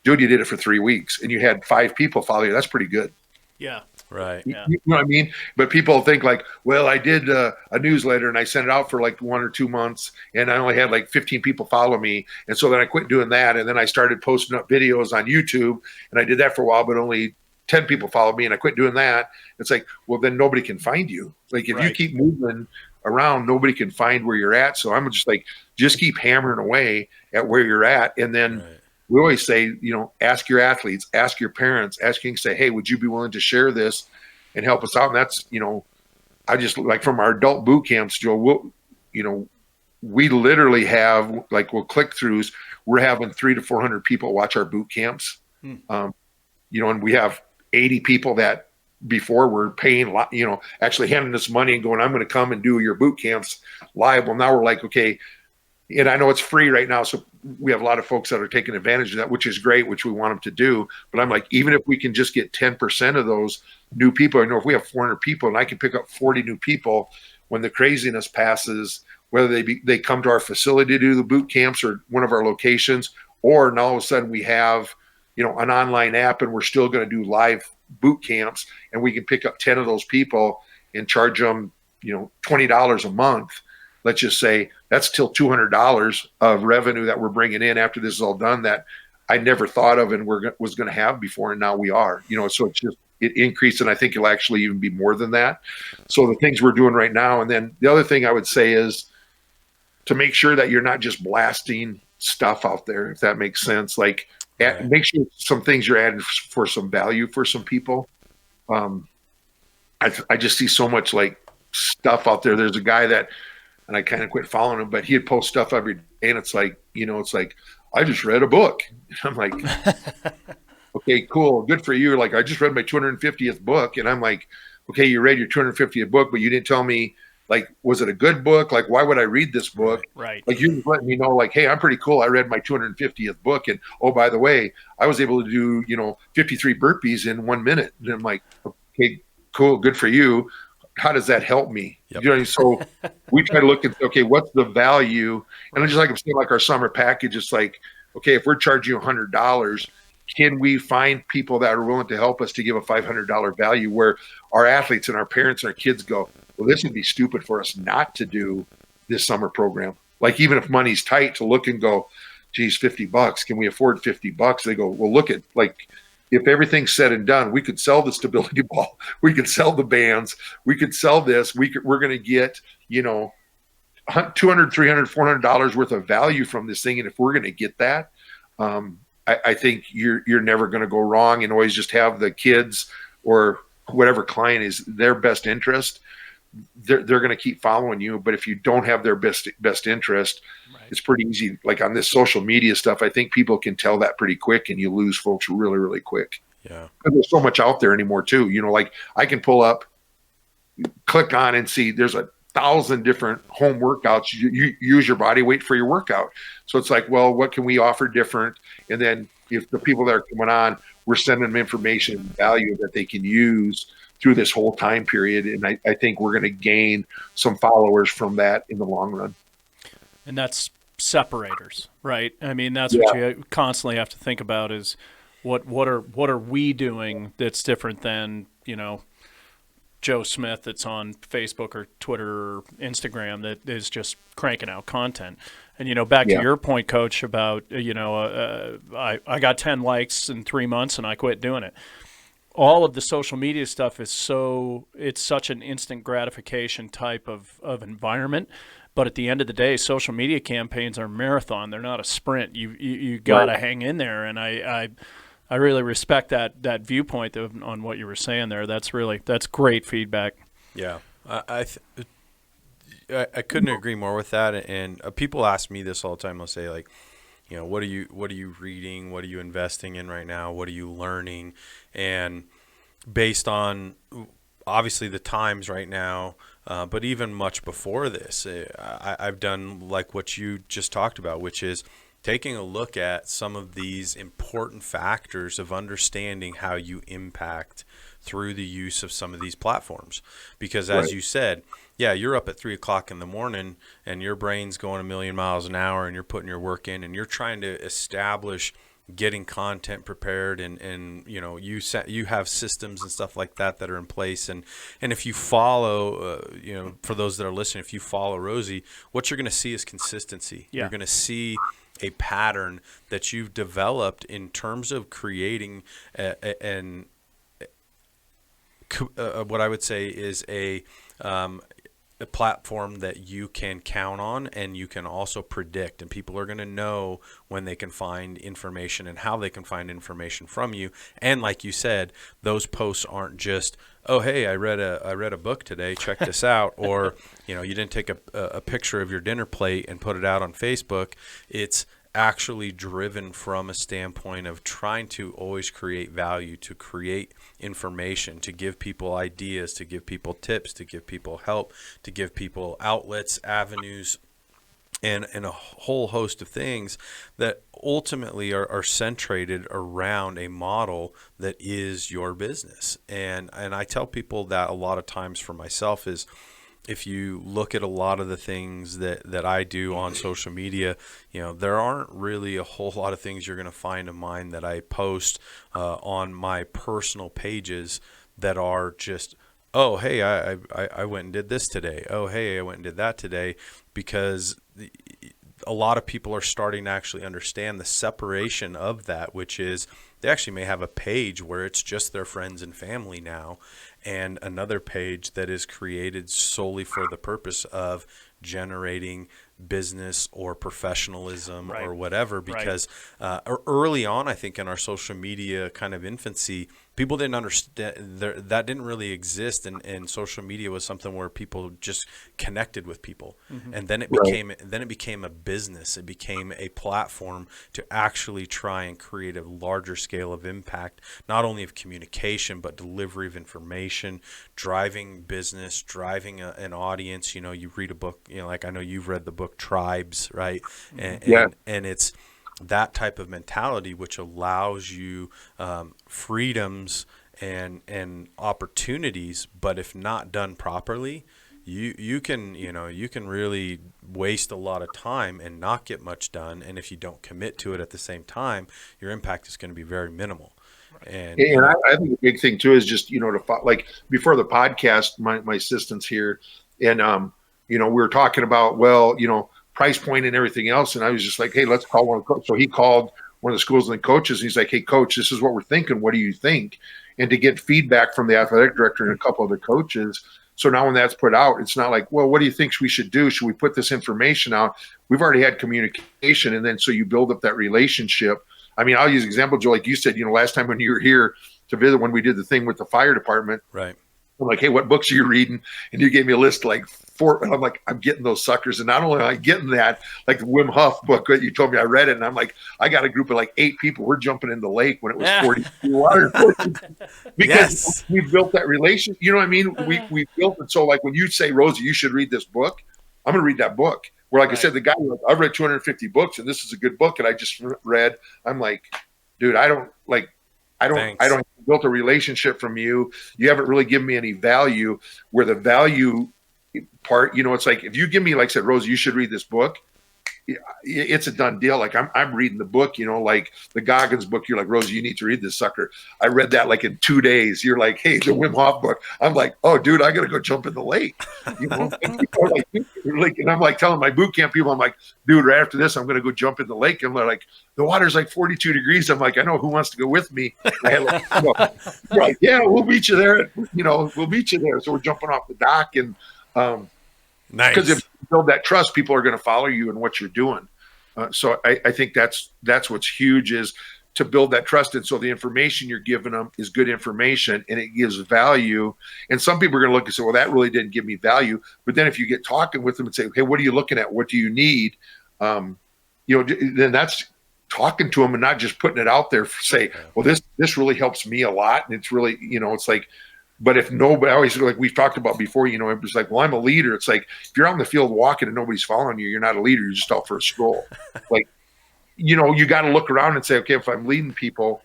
Speaker 4: dude, you did it for 3 weeks and you had 5 people follow you. That's pretty good.
Speaker 3: Yeah.
Speaker 2: Right.
Speaker 3: Yeah.
Speaker 4: You know what I mean? But people think like, well, I did a newsletter and I sent it out for like 1 or 2 months and I only had like 15 people follow me. And so then I quit doing that. And then I started posting up videos on YouTube and I did that for a while, but only 10 people followed me and I quit doing that. It's like, well, then nobody can find you. Like if you keep moving around, nobody can find where you're at. So I'm just like, just keep hammering away at where you're at. And then we always say, ask your athletes, ask your parents, say, hey, would you be willing to share this and help us out? And that's, I just like from our adult boot camps, Joe, we literally have like, click-throughs. We're having 300 to 400 people watch our boot camps. And we have 80 people that before were paying, actually handing us money and going, I'm going to come and do your boot camps live. Well, now we're like, okay. And I know it's free right now. So we have a lot of folks that are taking advantage of that, which is great, which we want them to do. But I'm like, even if we can just get 10% of those new people, I know if we have 400 people and I can pick up 40 new people when the craziness passes, whether they come to our facility to do the boot camps or one of our locations, or now all of a sudden we have, an online app and we're still going to do live boot camps and we can pick up 10 of those people and charge them, $20 a month. Let's just say that's still $200 of revenue that we're bringing in after this is all done that I never thought of and was going to have before. And now we are, so it's just, it increased. And I think it'll actually even be more than that. So the things we're doing right now. And then the other thing I would say is to make sure that you're not just blasting stuff out there, if that makes sense. Like make sure some things you're adding for some value for some people. I just see so much like stuff out there. There's a guy that and I kind of quit following him, but he'd post stuff every day, and it's like, I just read a book. I'm like, okay, cool. Good for you. Like, I just read my 250th book. And I'm like, okay, you read your 250th book, but you didn't tell me, like, was it a good book? Like, why would I read this book?
Speaker 3: Right.
Speaker 4: Like, you letting me know, like, hey, I'm pretty cool. I read my 250th book. And oh, by the way, I was able to do, 53 burpees in 1 minute. And I'm like, okay, cool. Good for you. How does that help me?
Speaker 2: Yep.
Speaker 4: So we try to look at, okay, what's the value? And just like I'm saying, like our summer package, it's like, okay, if we're charging you $100, can we find people that are willing to help us to give a $500 value where our athletes and our parents and our kids go, well, this would be stupid for us not to do this summer program. Like, even if money's tight, to look and go, geez, $50, can we afford $50? They go, well, look at, like, if everything's said and done, we could sell the stability ball, we could sell the bands, we could sell this, we're going to get, $200, $300, $400 worth of value from this thing. And if we're going to get that, I think you're never going to go wrong, and always just have the kids or whatever client is their best interest. They're going to keep following you. But if you don't have their best interest, right, it's pretty easy. Like on this social media stuff, I think people can tell that pretty quick, and you lose folks really, really quick.
Speaker 2: Yeah.
Speaker 4: Because there's so much out there anymore too. Like I can pull up, click on, and see there's 1,000 different home workouts. You use your body weight for your workout. So it's like, well, what can we offer different? And then if the people that are coming on, we're sending them information and value that they can use through this whole time period. And I think we're going to gain some followers from that in the long run.
Speaker 3: And that's separators, right? I mean, that's what you constantly have to think about is what are we doing that's different than, Joe Smith that's on Facebook or Twitter or Instagram that is just cranking out content. And, back to your point, Coach, about, I got 10 likes in 3 months and I quit doing it. All of the social media stuff is it's such an instant gratification type of environment. But at the end of the day, social media campaigns are a marathon. They're not a sprint. You got to hang in there. And I really respect that viewpoint on what you were saying there. That's great feedback.
Speaker 2: Yeah, I couldn't agree more with that. And people ask me this all the time. They'll say, like, what are you reading? What are you investing in right now? What are you learning? And based on obviously the times right now, but even much before this, I've done like what you just talked about, which is taking a look at some of these important factors of understanding how you impact through the use of some of these platforms. Because as you said, you're up at 3 o'clock in the morning and your brain's going a million miles an hour and you're putting your work in and you're trying to establish getting content prepared and you have systems and stuff like that are in place. And if you follow, for those that are listening, if you follow Rozy, what you're going to see is consistency. Yeah. You're going to see a pattern that you've developed in terms of creating what I would say is a platform that you can count on and you can also predict, and people are going to know when they can find information and how they can find information from you. And like you said, those posts aren't just, oh, hey, I read a book today, check this out, or you didn't take a picture of your dinner plate and put it out on Facebook. It's actually driven from a standpoint of trying to always create value, to create information, to give people ideas, to give people tips, to give people help, to give people outlets, avenues, and a whole host of things that ultimately are centrated around a model that is your business. And I tell people that a lot of times for myself is, if you look at a lot of the things that I do on social media, there aren't really a whole lot of things you're going to find of mine that I post on my personal pages that are just, oh, hey, I went and did this today. Oh, hey, I went and did that today, because a lot of people are starting to actually understand the separation of that, which is they actually may have a page where it's just their friends and family now, and another page that is created solely for the purpose of generating business or professionalism
Speaker 3: Right.
Speaker 2: or whatever, because early on, I think in our social media kind of infancy, people didn't understand that didn't really exist, and social media was something where people just connected with people, and then it became a business. It became a platform to actually try and create a larger scale of impact, not only of communication but delivery of information, driving business, driving an audience. You know, you read a book, you know, like I know you've read the book Tribes, right? And it's that type of mentality which allows you freedoms and opportunities, but if not done properly, you can really waste a lot of time and not get much done. And if you don't commit to it at the same time, your impact is going to be very minimal. And
Speaker 4: I think the big thing too is just, you know, like before the podcast, my assistant's here, and you know, we were talking about, well, you know, price point and everything else, and I was just like, hey, let's call one. So he called one of the schools and the coaches, and he's like, hey, coach, this is what we're thinking. What do you think? And to get feedback from the athletic director and a couple other coaches. So now when that's put out, it's not like, well, what do you think we should do? Should we put this information out? We've already had communication, and then so you build up that relationship. I mean, I'll use an example, Joe, like you said, you know, last time when you were here to visit, when we did the thing with the fire department,
Speaker 2: right?
Speaker 4: I'm like, hey, what books are you reading? And you gave me a list like 4. And I'm like, I'm getting those suckers. And not only am I getting that, like the Wim Hof book that you told me, I read it. And I'm like, I got a group of like 8 people. We're jumping in the lake when it was 40 water. Because we built that relation. You know what I mean? We built it. So like when you say, Rozy, you should read this book, I'm going to read that book. Where like I said, the guy, I've read 250 books and this is a good book. And I just read, I'm like, dude, I don't built a relationship from you. You haven't really given me any value. Where the value part, you know, it's like if you give me, like I said, Rozy, you should read this book. It's a done deal. Like I'm reading the book, you know, like the Goggins book. You're like, Rozy, you need to read this sucker. I read that like in 2 days. You're like, hey, the Wim Hof book. I'm like, oh, dude, I got to go jump in the lake. You know, and I'm like telling my boot camp people, I'm like, dude, right after this, I'm going to go jump in the lake. And they're like, the water's like 42 degrees. I'm like, I know who wants to go with me. They're like, yeah, we'll meet you there. We'll meet you there. So we're jumping off the dock and,
Speaker 2: nice.
Speaker 4: Because if you build that trust, people are going to follow you and what you're doing. So I think that's what's huge, is to build that trust. And so the information you're giving them is good information and it gives value. And some people are going to look and say, well, that really didn't give me value. But then if you get talking with them and say, hey, what are you looking at? What do you need? Then that's talking to them and not just putting it out there for say, well, this really helps me a lot. And it's really, you know, it's like, but if nobody, always like we've talked about before, you know, it was like, well, I'm a leader. It's like, if you're on the field walking and nobody's following you, you're not a leader. You're just out for a stroll. Like, you know, you got to look around and say, okay, if I'm leading people,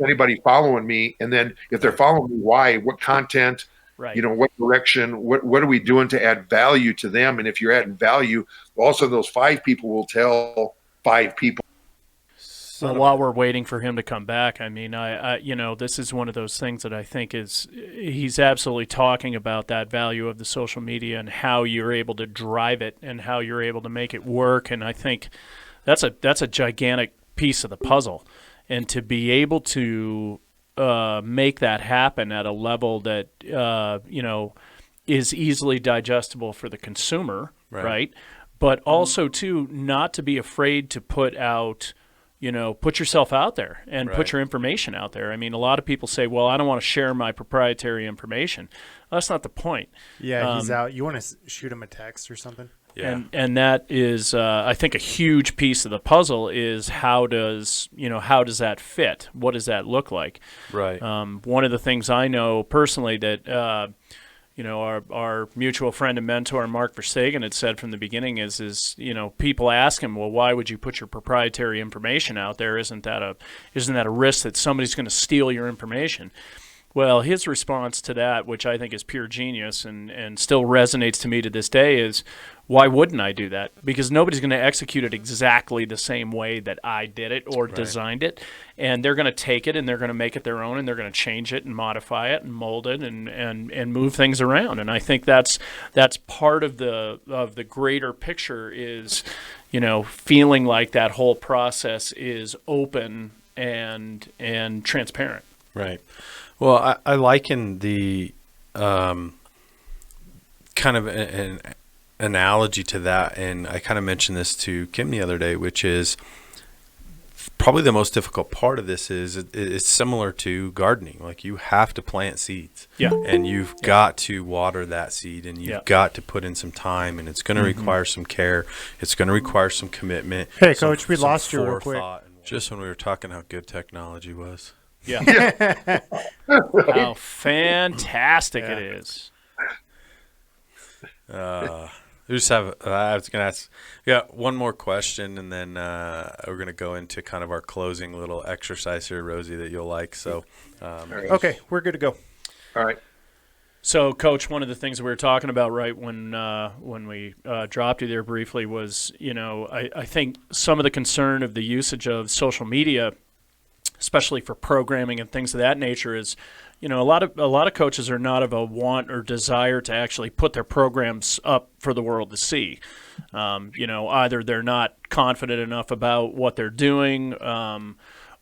Speaker 4: anybody following me? And then if they're following me, why, what content, you know, what direction, what are we doing to add value to them? And if you're adding value, also those 5 people will tell 5 people.
Speaker 3: So while we're waiting for him to come back, I mean, I you know, this is one of those things that I think he's absolutely talking about that value of the social media and how you're able to drive it and how you're able to make it work. And I think that's a gigantic piece of the puzzle. And to be able to make that happen at a level that, you know, is easily digestible for the consumer, right? But also, too, not to be afraid to put out, you know, put yourself out there and put your information out there. I mean, a lot of people say, well, I don't want to share my proprietary information. Well, that's not the point.
Speaker 1: Yeah, he's out. You want to shoot him a text or something?
Speaker 2: Yeah.
Speaker 3: And that is, I think, a huge piece of the puzzle is how does that fit? What does that look like?
Speaker 2: Right.
Speaker 3: One of the things I know personally that, you know, our mutual friend and mentor, Mark Verstegen, had said from the beginning is, you know, people ask him, well, why would you put your proprietary information out there? Isn't that a risk that somebody's going to steal your information? Well, his response to that, which I think is pure genius and still resonates to me to this day, is why wouldn't I do that? Because nobody's going to execute it exactly the same way that I did it or designed it. And they're going to take it and they're going to make it their own and they're going to change it and modify it and mold it and move things around. And I think that's part of the greater picture is, you know, feeling like that whole process is open and transparent.
Speaker 2: Right. Well, I liken the kind of an analogy to that, and I kind of mentioned this to Kim the other day, which is probably the most difficult part of this is it's similar to gardening. Like, you have to plant seeds, and you've got to water that seed, and you've got to put in some time, and it's going to require some care. It's going to require some commitment.
Speaker 1: Hey, Coach, we lost you real quick.
Speaker 2: Just when we were talking how good technology was.
Speaker 3: Yeah. How fantastic it is.
Speaker 2: We just have. I was gonna ask. Yeah, one more question, and then we're gonna go into kind of our closing little exercise here, Rozy, that you'll like. So,
Speaker 1: okay, we're good to go.
Speaker 4: All right.
Speaker 3: So, Coach, one of the things we were talking about right when we dropped you there briefly was, I think some of the concern of the usage of social media, especially for programming and things of that nature, is, a lot of coaches are not of a want or desire to actually put their programs up for the world to see. Either they're not confident enough about what they're doing,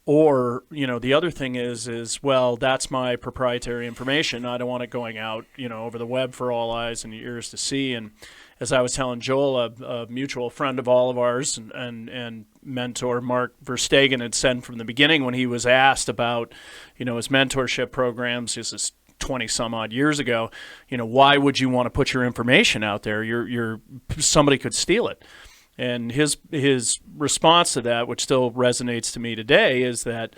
Speaker 3: or the other thing is well, that's my proprietary information. I don't want it going out over the web for all eyes and ears to see. And as I was telling Joel, a mutual friend of all of ours and mentor, Mark Verstegen, had said from the beginning when he was asked about, his mentorship programs, this is 20 some odd years ago, why would you want to put your information out there? Somebody could steal it. And his response to that, which still resonates to me today, is that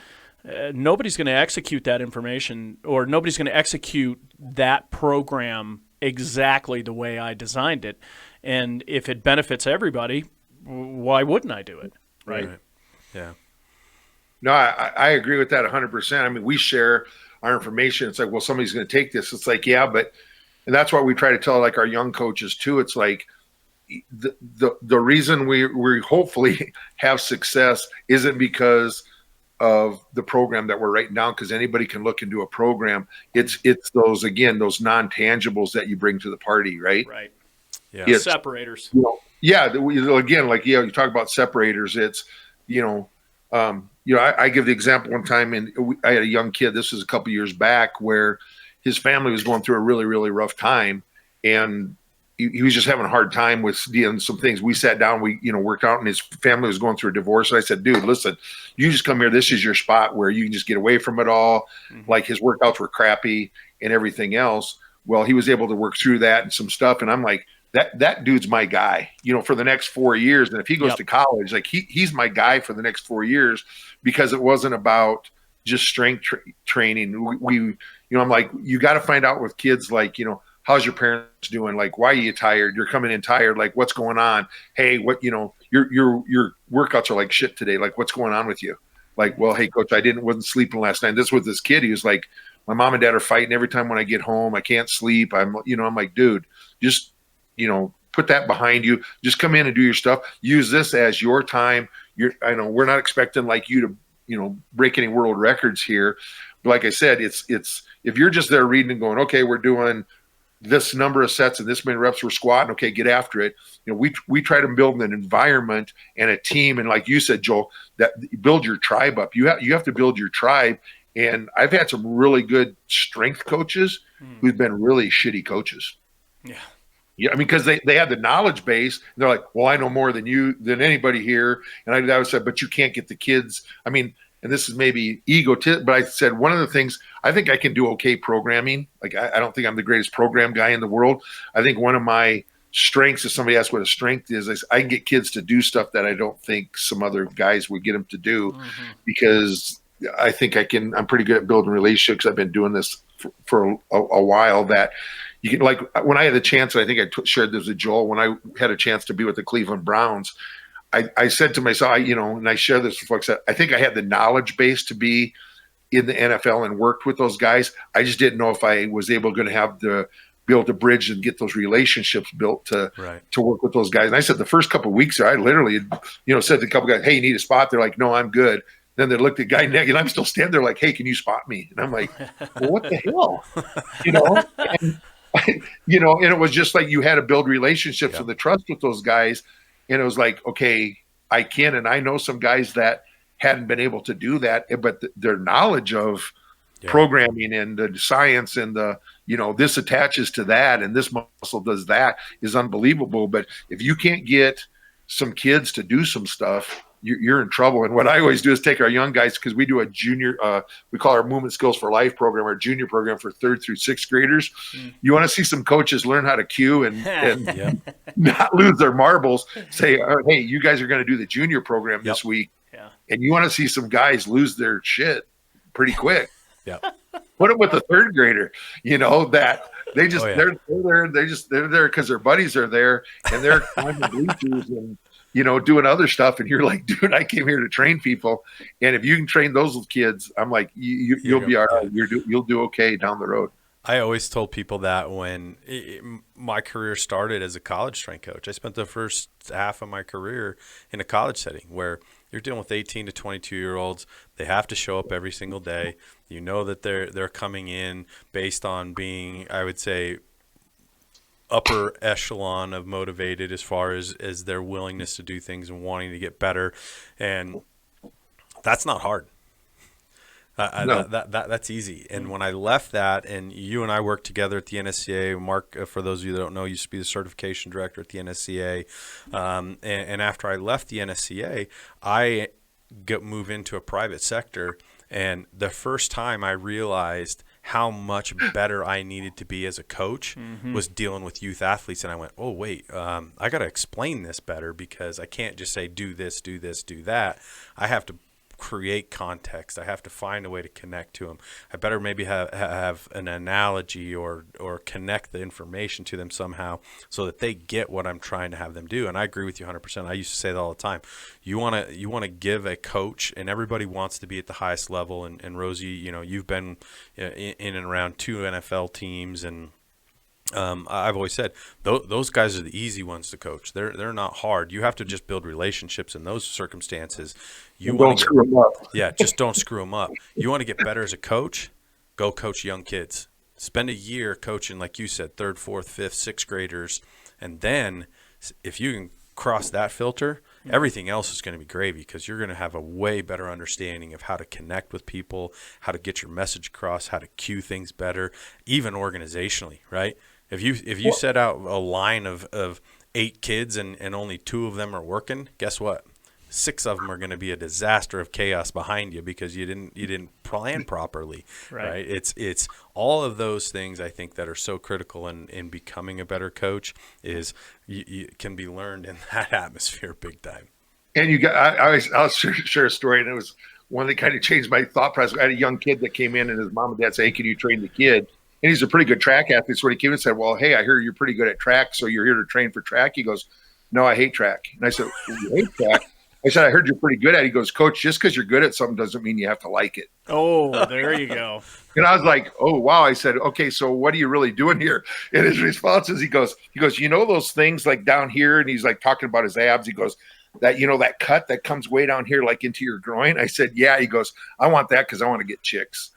Speaker 3: nobody's going to execute that information, or nobody's going to execute that program exactly the way I designed it. And if it benefits everybody, why wouldn't I do it? Right.
Speaker 2: Yeah.
Speaker 4: No, I agree with that 100%. I mean, we share our information. It's like, well, somebody's going to take this. It's like, yeah, and that's what we try to tell like our young coaches too. It's like the reason we hopefully have success isn't because of the program that we're writing down, because anybody can look into a program. It's those non-tangibles that you bring to the party, right?
Speaker 3: Right.
Speaker 2: Yeah.
Speaker 3: It's separators.
Speaker 4: Again, like, you talk about separators. It's, I give the example one time, and I had a young kid, this was a couple years back, where his family was going through a really, really rough time, and he was just having a hard time with dealing some things. We sat down, we, worked out, and his family was going through a divorce. And I said, dude, listen, you just come here. This is your spot where you can just get away from it all. Mm-hmm. Like, his workouts were crappy and everything else. Well, he was able to work through that and some stuff. And I'm like, that dude's my guy, for the next 4 years. And if he goes to college, like he's my guy for the next 4 years, because it wasn't about just strength training. I'm like, you got to find out with kids, like, how's your parents doing? Like, why are you tired? You're coming in tired. Like, what's going on? Hey, your workouts are like shit today. Like, what's going on with you? Like, well, hey, coach, wasn't sleeping last night. This was this kid. He was like, my mom and dad are fighting every time when I get home. I can't sleep. I'm like, dude, just, put that behind you. Just come in and do your stuff. Use this as your time. I know we're not expecting like you to, break any world records here. But like I said, it's if you're just there reading and going, okay, we're doing this number of sets and this many reps we're squatting, okay, get after it. We try to build an environment and a team. And like you said, Joel, that build your tribe up. You have to build your tribe. And I've had some really good strength coaches who've been really shitty coaches.
Speaker 3: Yeah.
Speaker 4: Yeah, I mean, because they had the knowledge base. And they're like, well, I know more than anybody here. And I said, but you can't get the kids. I mean, and this is maybe but I said, one of the things, I think I can do okay programming. Like, I don't think I'm the greatest program guy in the world. I think one of my strengths, if somebody asks what a strength is, I can get kids to do stuff that I don't think some other guys would get them to do, because I think I'm pretty good at building relationships. I've been doing this for a while. That you can, like, when I had the chance, and I think I shared this with Joel, when I had a chance to be with the Cleveland Browns, I said to myself, and I share this with folks, that I think I had the knowledge base to be in the NFL and worked with those guys. I just didn't know if I was be able to bridge and get those relationships built to work with those guys. And I said the first couple of weeks there, I literally, said to a couple guys, hey, you need a spot? They're like, no, I'm good. Then they looked at the guy next, and I'm still standing there like, hey, can you spot me? And I'm like, well, what the hell? And it was just like you had to build relationships and the trust with those guys. And it was like, okay, I can. And I know some guys that hadn't been able to do that, but their knowledge of programming and the science and the, this attaches to that and this muscle does that is unbelievable. But if you can't get some kids to do some stuff, you're in trouble. And what I always do is take our young guys, because we do a junior, we call our Movement Skills for Life program, our junior program for 3rd through 6th graders. You want to see some coaches learn how to cue and not lose their marbles. Say, hey, you guys are going to do the junior program this week.
Speaker 3: Yeah.
Speaker 4: And you want to see some guys lose their shit pretty quick.
Speaker 2: Yeah.
Speaker 4: Put them with a 3rd grader, that they just, they're there because their buddies are there and they're climbing bleachers and, doing other stuff. And you're like, dude, I came here to train people. And if you can train those kids, I'm like, you'll be all right. You'll do okay down the road.
Speaker 2: I always told people that when my career started as a college strength coach. I spent the first half of my career in a college setting where you're dealing with 18 to 22-year-olds. They have to show up every single day. You know that they're coming in based on being, I would say, upper echelon of motivated as far as their willingness to do things and wanting to get better. And that's not hard.
Speaker 4: No.
Speaker 2: That's easy. And when I left that, and you and I worked together at the NSCA, Mark, for those of you that don't know, used to be the certification director at the NSCA. And after I left the NSCA, I moved into a private sector. And the first time I realized how much better I needed to be as a coach was dealing with youth athletes. And I went, oh, wait, I got to explain this better, because I can't just say, do this, do that. I have to create context. I have to find a way to connect to them. I better maybe have an analogy or connect the information to them somehow so that they get what I'm trying to have them do. And I agree with you 100%. I used to say that all the time. You want to give a coach, and everybody wants to be at the highest level. And Rozy, you've been in and around 2 NFL teams, and I've always said those guys are the easy ones to coach. They're not hard. You have to just build relationships in those circumstances.
Speaker 4: Don't screw them up.
Speaker 2: Yeah, just don't screw them up. You want to get better as a coach? Go coach young kids. Spend a year coaching, like you said, 3rd, 4th, 5th, 6th graders, and then if you can cross that filter, everything else is going to be gravy, because you're going to have a way better understanding of how to connect with people, how to get your message across, how to cue things better, even organizationally, right? If you set out a line of 8 kids and only 2 of them are working, guess what? 6 of them are going to be a disaster of chaos behind you because you didn't plan properly, right? It's all of those things, I think, that are so critical in becoming a better coach is you can be learned in that atmosphere big time.
Speaker 4: And I'll share a story, and it was one that kind of changed my thought process. I had a young kid that came in, and his mom and dad said, hey, can you train the kid? And he's a pretty good track athlete. So when he came in and said, well, hey, I hear you're pretty good at track, so you're here to train for track. He goes, no, I hate track. And I said, well, you hate track? I said, I heard you're pretty good at it. He goes, Coach, just because you're good at something doesn't mean you have to like it.
Speaker 3: Oh, there you go.
Speaker 4: And I was like, oh, wow. I said, okay, so what are you really doing here? And his response is, he goes, those things like down here? And he's like talking about his abs. He goes, that cut that comes way down here, like into your groin. I said, yeah. He goes, I want that because I want to get chicks.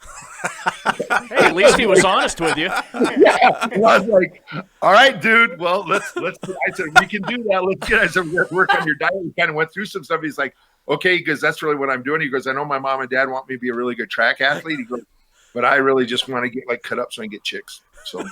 Speaker 3: Hey, at least he was honest with you.
Speaker 4: Yeah. And I was like, all right, dude. Well, let's. I said, we can do that. Let's get. I said, we got to work on your diet. We kind of went through some stuff. He's like, okay, because that's really what I'm doing. He goes, I know my mom and dad want me to be a really good track athlete. He goes, but I really just want to get like cut up so I can get chicks. So.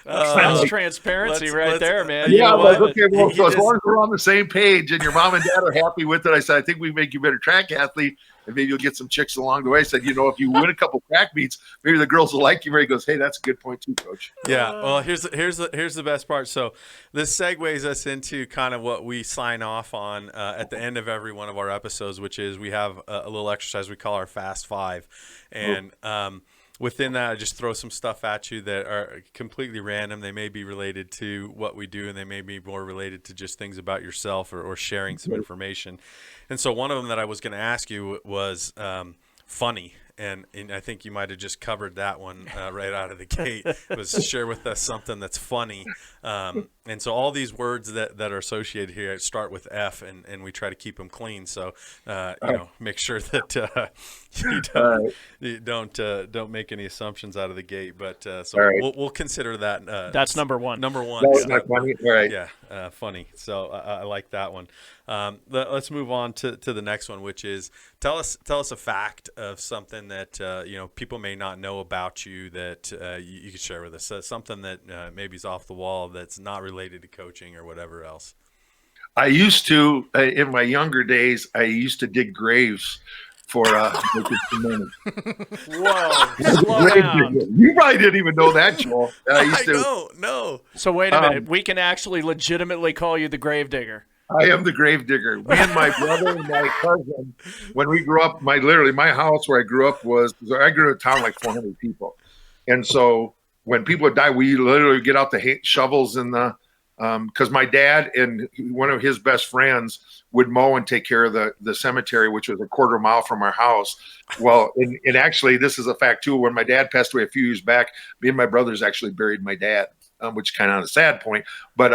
Speaker 3: That's transparency right there, man.
Speaker 4: Yeah, okay. Well, so as long as we're on the same page and your mom and dad are happy with it, I said, I think we make you a better track athlete, and maybe you'll get some chicks along the way. I said, if you win a couple track meets, maybe the girls will like you. He goes, hey, that's a good point too, Coach.
Speaker 2: Yeah. Well, here's the best part. So this segues us into kind of what we sign off on at the end of every one of our episodes, which is we have a little exercise we call our Fast Five, and within that, I just throw some stuff at you that are completely random. They may be related to what we do, and they may be more related to just things about yourself or sharing some information. And so one of them that I was going to ask you was funny, and I think you might have just covered that one right out of the gate. It was share with us something that's funny. And so all these words that are associated here start with F, and we try to keep them clean. So, make sure that you don't make any assumptions out of the gate. But we'll consider that.
Speaker 3: That's number one.
Speaker 2: Number one.
Speaker 4: That was not funny. All right.
Speaker 2: Yeah, funny. So I like that one. Let's move on to the next one, which is tell us a fact of something that people may not know about you that you could share with us. Something that maybe is off the wall that's not related to coaching or whatever else.
Speaker 4: I used to, in my younger days, I used to dig graves for making some money.
Speaker 3: Whoa, slow down.
Speaker 4: You probably didn't even know that, Joel.
Speaker 2: No.
Speaker 3: So wait a minute. We can actually legitimately call you the grave digger.
Speaker 4: I am the grave digger. Me and my brother and my cousin, when we grew up, my house where I grew up I grew in a town like 400 people. And so when people would die, we literally get out the shovels and because my dad and one of his best friends would mow and take care of the cemetery, which was a quarter mile from our house. Well, and actually, this is a fact too. When my dad passed away a few years back, me and my brothers actually buried my dad, which is kind of on a sad point. But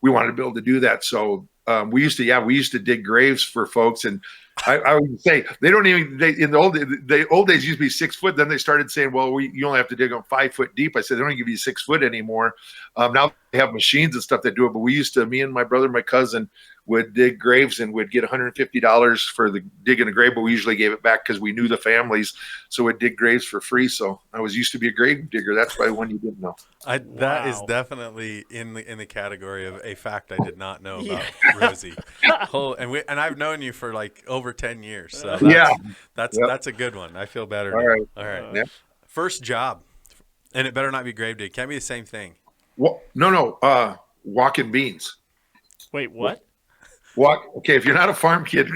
Speaker 4: we wanted to be able to do that. So we used to dig graves for folks. And I would say in the old days used to be 6 foot. Then they started saying, well, you only have to dig them 5 foot deep. I said, they don't give you 6 foot anymore. Now they have machines and stuff that do it. But me and my brother and my cousin would dig graves and would get $150 for digging a grave. But we usually gave it back because we knew the families. So we'd dig graves for free. So I used to be a grave digger. That's probably one you didn't know.
Speaker 2: That is definitely in the category of a fact I did not know about Rozy. And I've known you for like over 10 years. So that's a good one. I feel better. All right.
Speaker 4: Yeah.
Speaker 2: First job, and it better not be grave dig. Can't be the same thing.
Speaker 4: Well, no. Walking beans.
Speaker 3: Wait, what?
Speaker 4: Okay, if you're not a farm kid,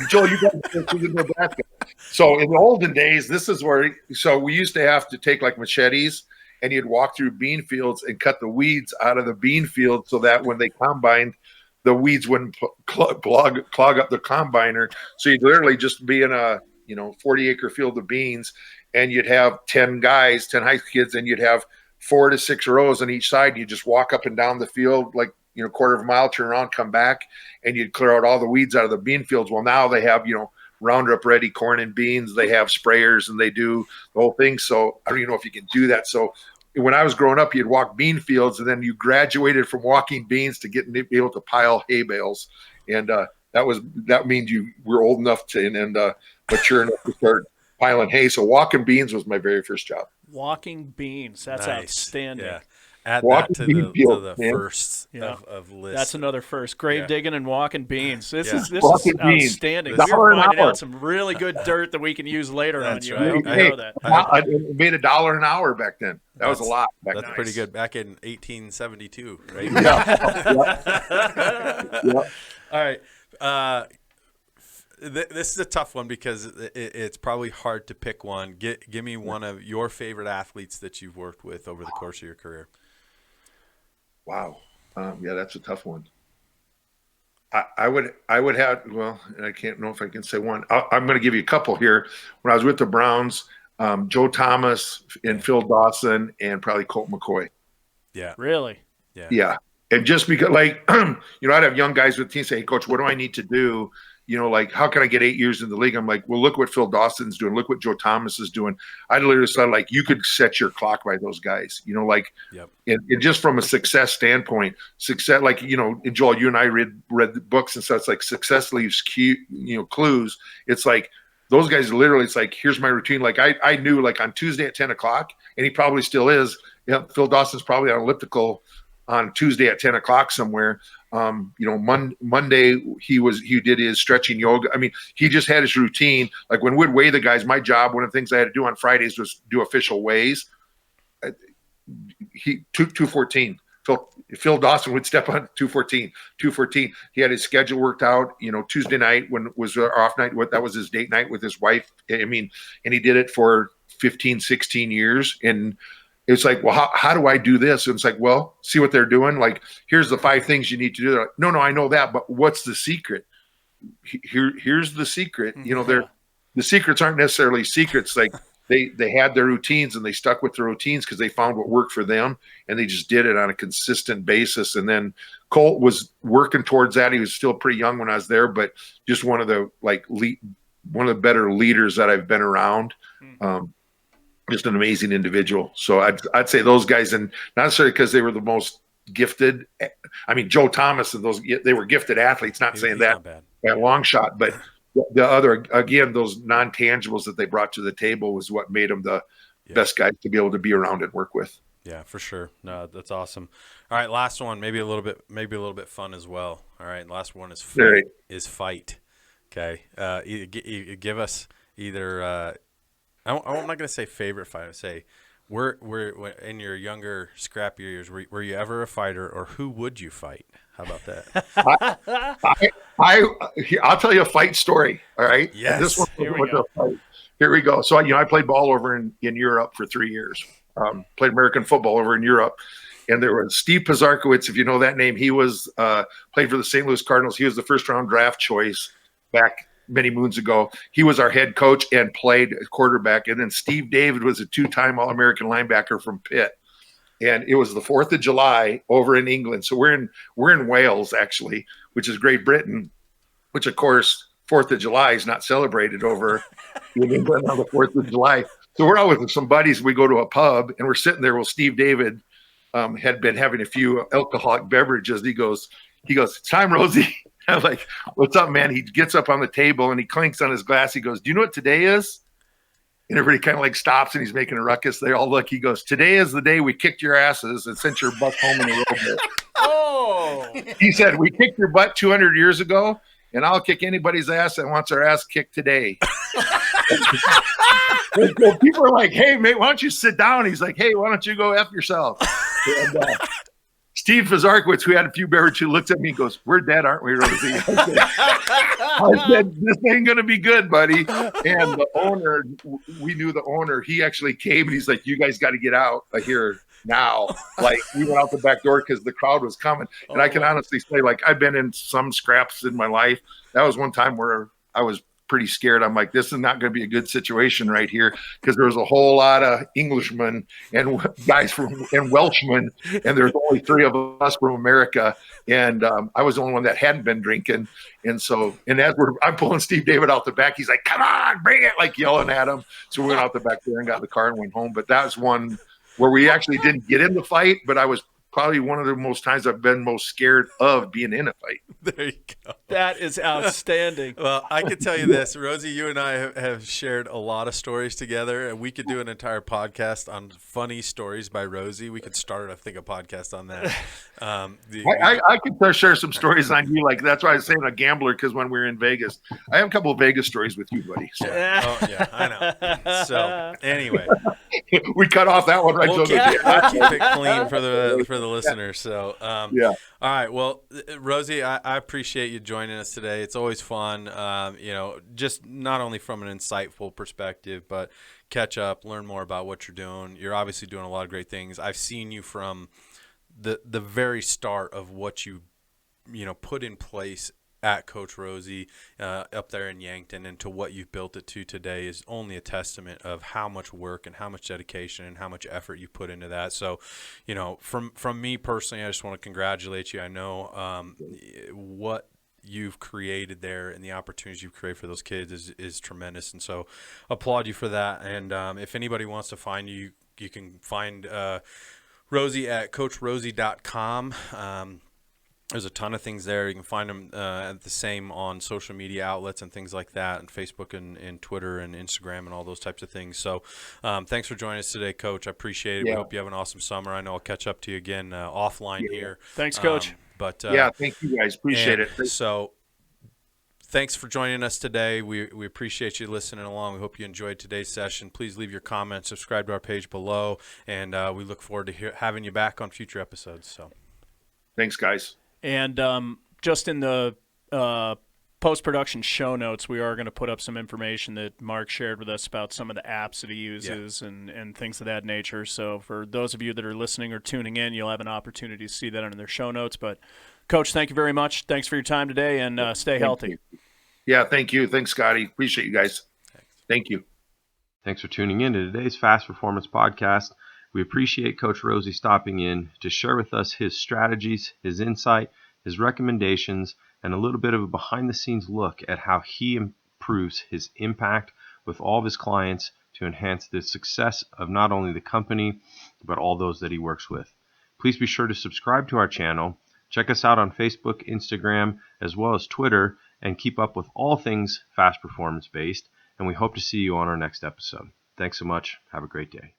Speaker 4: Joel, you got to Nebraska. So in the olden days, this is where. So we used to have to take like machetes, and you'd walk through bean fields and cut the weeds out of the bean field, so that when they combined, the weeds wouldn't clog up the combiner. So you'd literally just be in a 40-acre field of beans, and you'd have 10 high school kids, and you'd have 4 to 6 rows on each side. You just walk up and down the field like quarter of a mile, turn around, come back, and you'd clear out all the weeds out of the bean fields. Well, now they have Roundup Ready corn and beans. They have sprayers and they do the whole thing. So I don't even know if you can do that. So when I was growing up, you'd walk bean fields, and then you graduated from walking beans to be able to pile hay bales, and that means you were old enough and mature enough to start piling hay. So walking beans was my very first job.
Speaker 3: Walking beans. That's nice. Outstanding.
Speaker 2: Yeah. Add that to the first of lists.
Speaker 3: That's another first. Grave digging and walking beans. This is outstanding.
Speaker 4: We're
Speaker 3: finding out some really good dirt that we can use later on you.
Speaker 2: Right.
Speaker 3: I know that.
Speaker 4: I made $1 an hour back then. That was a lot.
Speaker 2: That's pretty good. Back in 1872, right?
Speaker 4: Yeah.
Speaker 2: All right. This is a tough one because it's probably hard to pick one. Give me one of your favorite athletes that you've worked with over the course of your career.
Speaker 4: Wow. That's a tough one. I would have, well, I can't know if I can say one. I'm going to give you a couple here. When I was with the Browns, Joe Thomas and Phil Dawson and probably Colt McCoy.
Speaker 2: Yeah.
Speaker 3: Really?
Speaker 4: Yeah. And just because, I'd have young guys with teams say, hey, Coach, what do I need to do? How can I get 8 years in the league? I'm like, well, look what Phil Dawson's doing. Look what Joe Thomas is doing. I literally said, you could set your clock by those guys,
Speaker 2: Yep.
Speaker 4: And just from a success standpoint, and Joel, you and I read the books and stuff. It's like success leaves clues. It's like those guys literally, it's like, here's my routine. I knew on Tuesday at 10 o'clock, and he probably still is. Phil Dawson's probably on elliptical on Tuesday at 10 o'clock somewhere. Monday he did his stretching yoga. I mean, he just had his routine. Like when we'd weigh the guys, my job, one of the things I had to do on Fridays was do official weighs. He 214. Phil Dawson would step on 214. He had his schedule worked out. Tuesday night when it was our off night, that was his date night with his wife. I mean, and he did it for 15, 16 years. And it's like, well, how do I do this? And it's like, well, see what they're doing. Here's the 5 things you need to do. They're like, no, I know that, but what's the secret? Here's the secret. The secrets aren't necessarily secrets. they had their routines and they stuck with their routines because they found what worked for them, and they just did it on a consistent basis. And then Colt was working towards that. He was still pretty young when I was there, but just one of the better leaders that I've been around. Just an amazing individual. So I'd say those guys, and not necessarily because they were the most gifted. I mean, Joe Thomas and those, they were gifted athletes, not saying that at long shot, but the other, again, those non-tangibles that they brought to the table was what made them the best guys to be able to be around and work with.
Speaker 2: Yeah, for sure. No, that's awesome. All right, last one, maybe a little bit fun as well. All right, last one is fight.
Speaker 4: Right.
Speaker 2: Fight. Okay, you give us either. I'm not going to say favorite fight. I say, we're in your younger, scrappier years. Were you ever a fighter, or who would you fight? How about that?
Speaker 4: I'll tell you a fight story. All right.
Speaker 2: Yes.
Speaker 4: This one, here we go. So I played ball over in Europe for 3 years. Played American football over in Europe, and there was Steve Pizarkowicz, if you know that name. He was played for the St. Louis Cardinals. He was the first round draft choice back many moons ago. He was our head coach and played quarterback. And then Steve David was a 2-time All-American linebacker from Pitt. And it was the 4th of July over in England. So we're in Wales, actually, which is Great Britain, which, of course, 4th of July is not celebrated over in England on the 4th of July. So we're out with some buddies. We go to a pub, and we're sitting there. Well, Steve David had been having a few alcoholic beverages. He goes, it's time, Rozy. I'm like, what's up, man? He gets up on the table and he clinks on his glass. He goes, do you know what today is? And everybody kind of like stops and he's making a ruckus. They all look. He goes, today is the day we kicked your asses and sent your butt home in a rowboat.
Speaker 3: Oh.
Speaker 4: He said, we kicked your butt 200 years ago, and I'll kick anybody's ass that wants their ass kicked today. So people are like, hey, mate, why don't you sit down? He's like, hey, why don't you go F yourself? And, Steve Pizarkowicz, who had a few beverages, looks at me and goes, we're dead, aren't we, Rozy? I said, this ain't going to be good, buddy. And the owner, we knew the owner, he actually came and he's like, you guys got to get out of here now. Like, we went out the back door because the crowd was coming. And I can honestly say, like, I've been in some scraps in my life. That was one time where I was pretty scared. I'm like, this is not going to be a good situation right here, because there was a whole lot of Englishmen and guys and Welshmen, and there's only 3 of us from America, and I was the only one that hadn't been drinking. And so, as I'm pulling Steve David out the back, he's like, come on, bring it, like yelling at him. So we went out the back there and got in the car and went home. But that was one where we actually didn't get in the fight, but I was probably one of the most times I've been most scared of being in a fight.
Speaker 2: There you go.
Speaker 3: That is outstanding.
Speaker 2: Well, I can tell you this, Rozy, you and I have shared a lot of stories together, and we could do an entire podcast on funny stories by Rozy. We could start, I think, a podcast on that.
Speaker 4: I could share some stories on you. Like, that's why I was saying a gambler, because when we were in Vegas, I have a couple of Vegas stories with you, buddy. So.
Speaker 2: Oh, yeah, I know. So, anyway.
Speaker 4: We cut off that one right.
Speaker 2: We'll keep it clean for the listeners. So,
Speaker 4: yeah.
Speaker 2: All right. Well, Rozy, I appreciate you joining us today. It's always fun, just not only from an insightful perspective, but catch up, learn more about what you're doing. You're obviously doing a lot of great things. I've seen you from the very start of what you put in place at Coach Rozy up there in Yankton, and to what you've built it to today is only a testament of how much work and how much dedication and how much effort you put into that. So, from me personally, I just want to congratulate you. I know what you've created there and the opportunities you've created for those kids is tremendous. And so applaud you for that. And if anybody wants to find you, you can find Rozy at CoachRozy.com. There's a ton of things there. You can find them the same on social media outlets and things like that, and Facebook and Twitter and Instagram and all those types of things. So thanks for joining us today, Coach. I appreciate it. Yeah. We hope you have an awesome summer. I know I'll catch up to you again offline here.
Speaker 3: Thanks, Coach.
Speaker 4: Thank you guys. Appreciate it.
Speaker 2: So thanks for joining us today. We appreciate you listening along. We hope you enjoyed today's session. Please leave your comments, subscribe to our page below, and we look forward to having you back on future episodes. So
Speaker 4: thanks, guys.
Speaker 3: And just in the post-production show notes, we are going to put up some information that Mark shared with us about some of the apps that he uses and things of that nature. So for those of you that are listening or tuning in, you'll have an opportunity to see that in their show notes. But, Coach, thank you very much. Thanks for your time today, and stay healthy.
Speaker 4: Yeah, thank you. Thanks, Scotty. Appreciate you guys. Thank you.
Speaker 5: Thanks for tuning in to today's Fast Performance Podcast. We appreciate Coach Rozy stopping in to share with us his strategies, his insight, his recommendations, and a little bit of a behind-the-scenes look at how he improves his impact with all of his clients to enhance the success of not only the company, but all those that he works with. Please be sure to subscribe to our channel. Check us out on Facebook, Instagram, as well as Twitter, and keep up with all things fast performance based. And we hope to see you on our next episode. Thanks so much. Have a great day.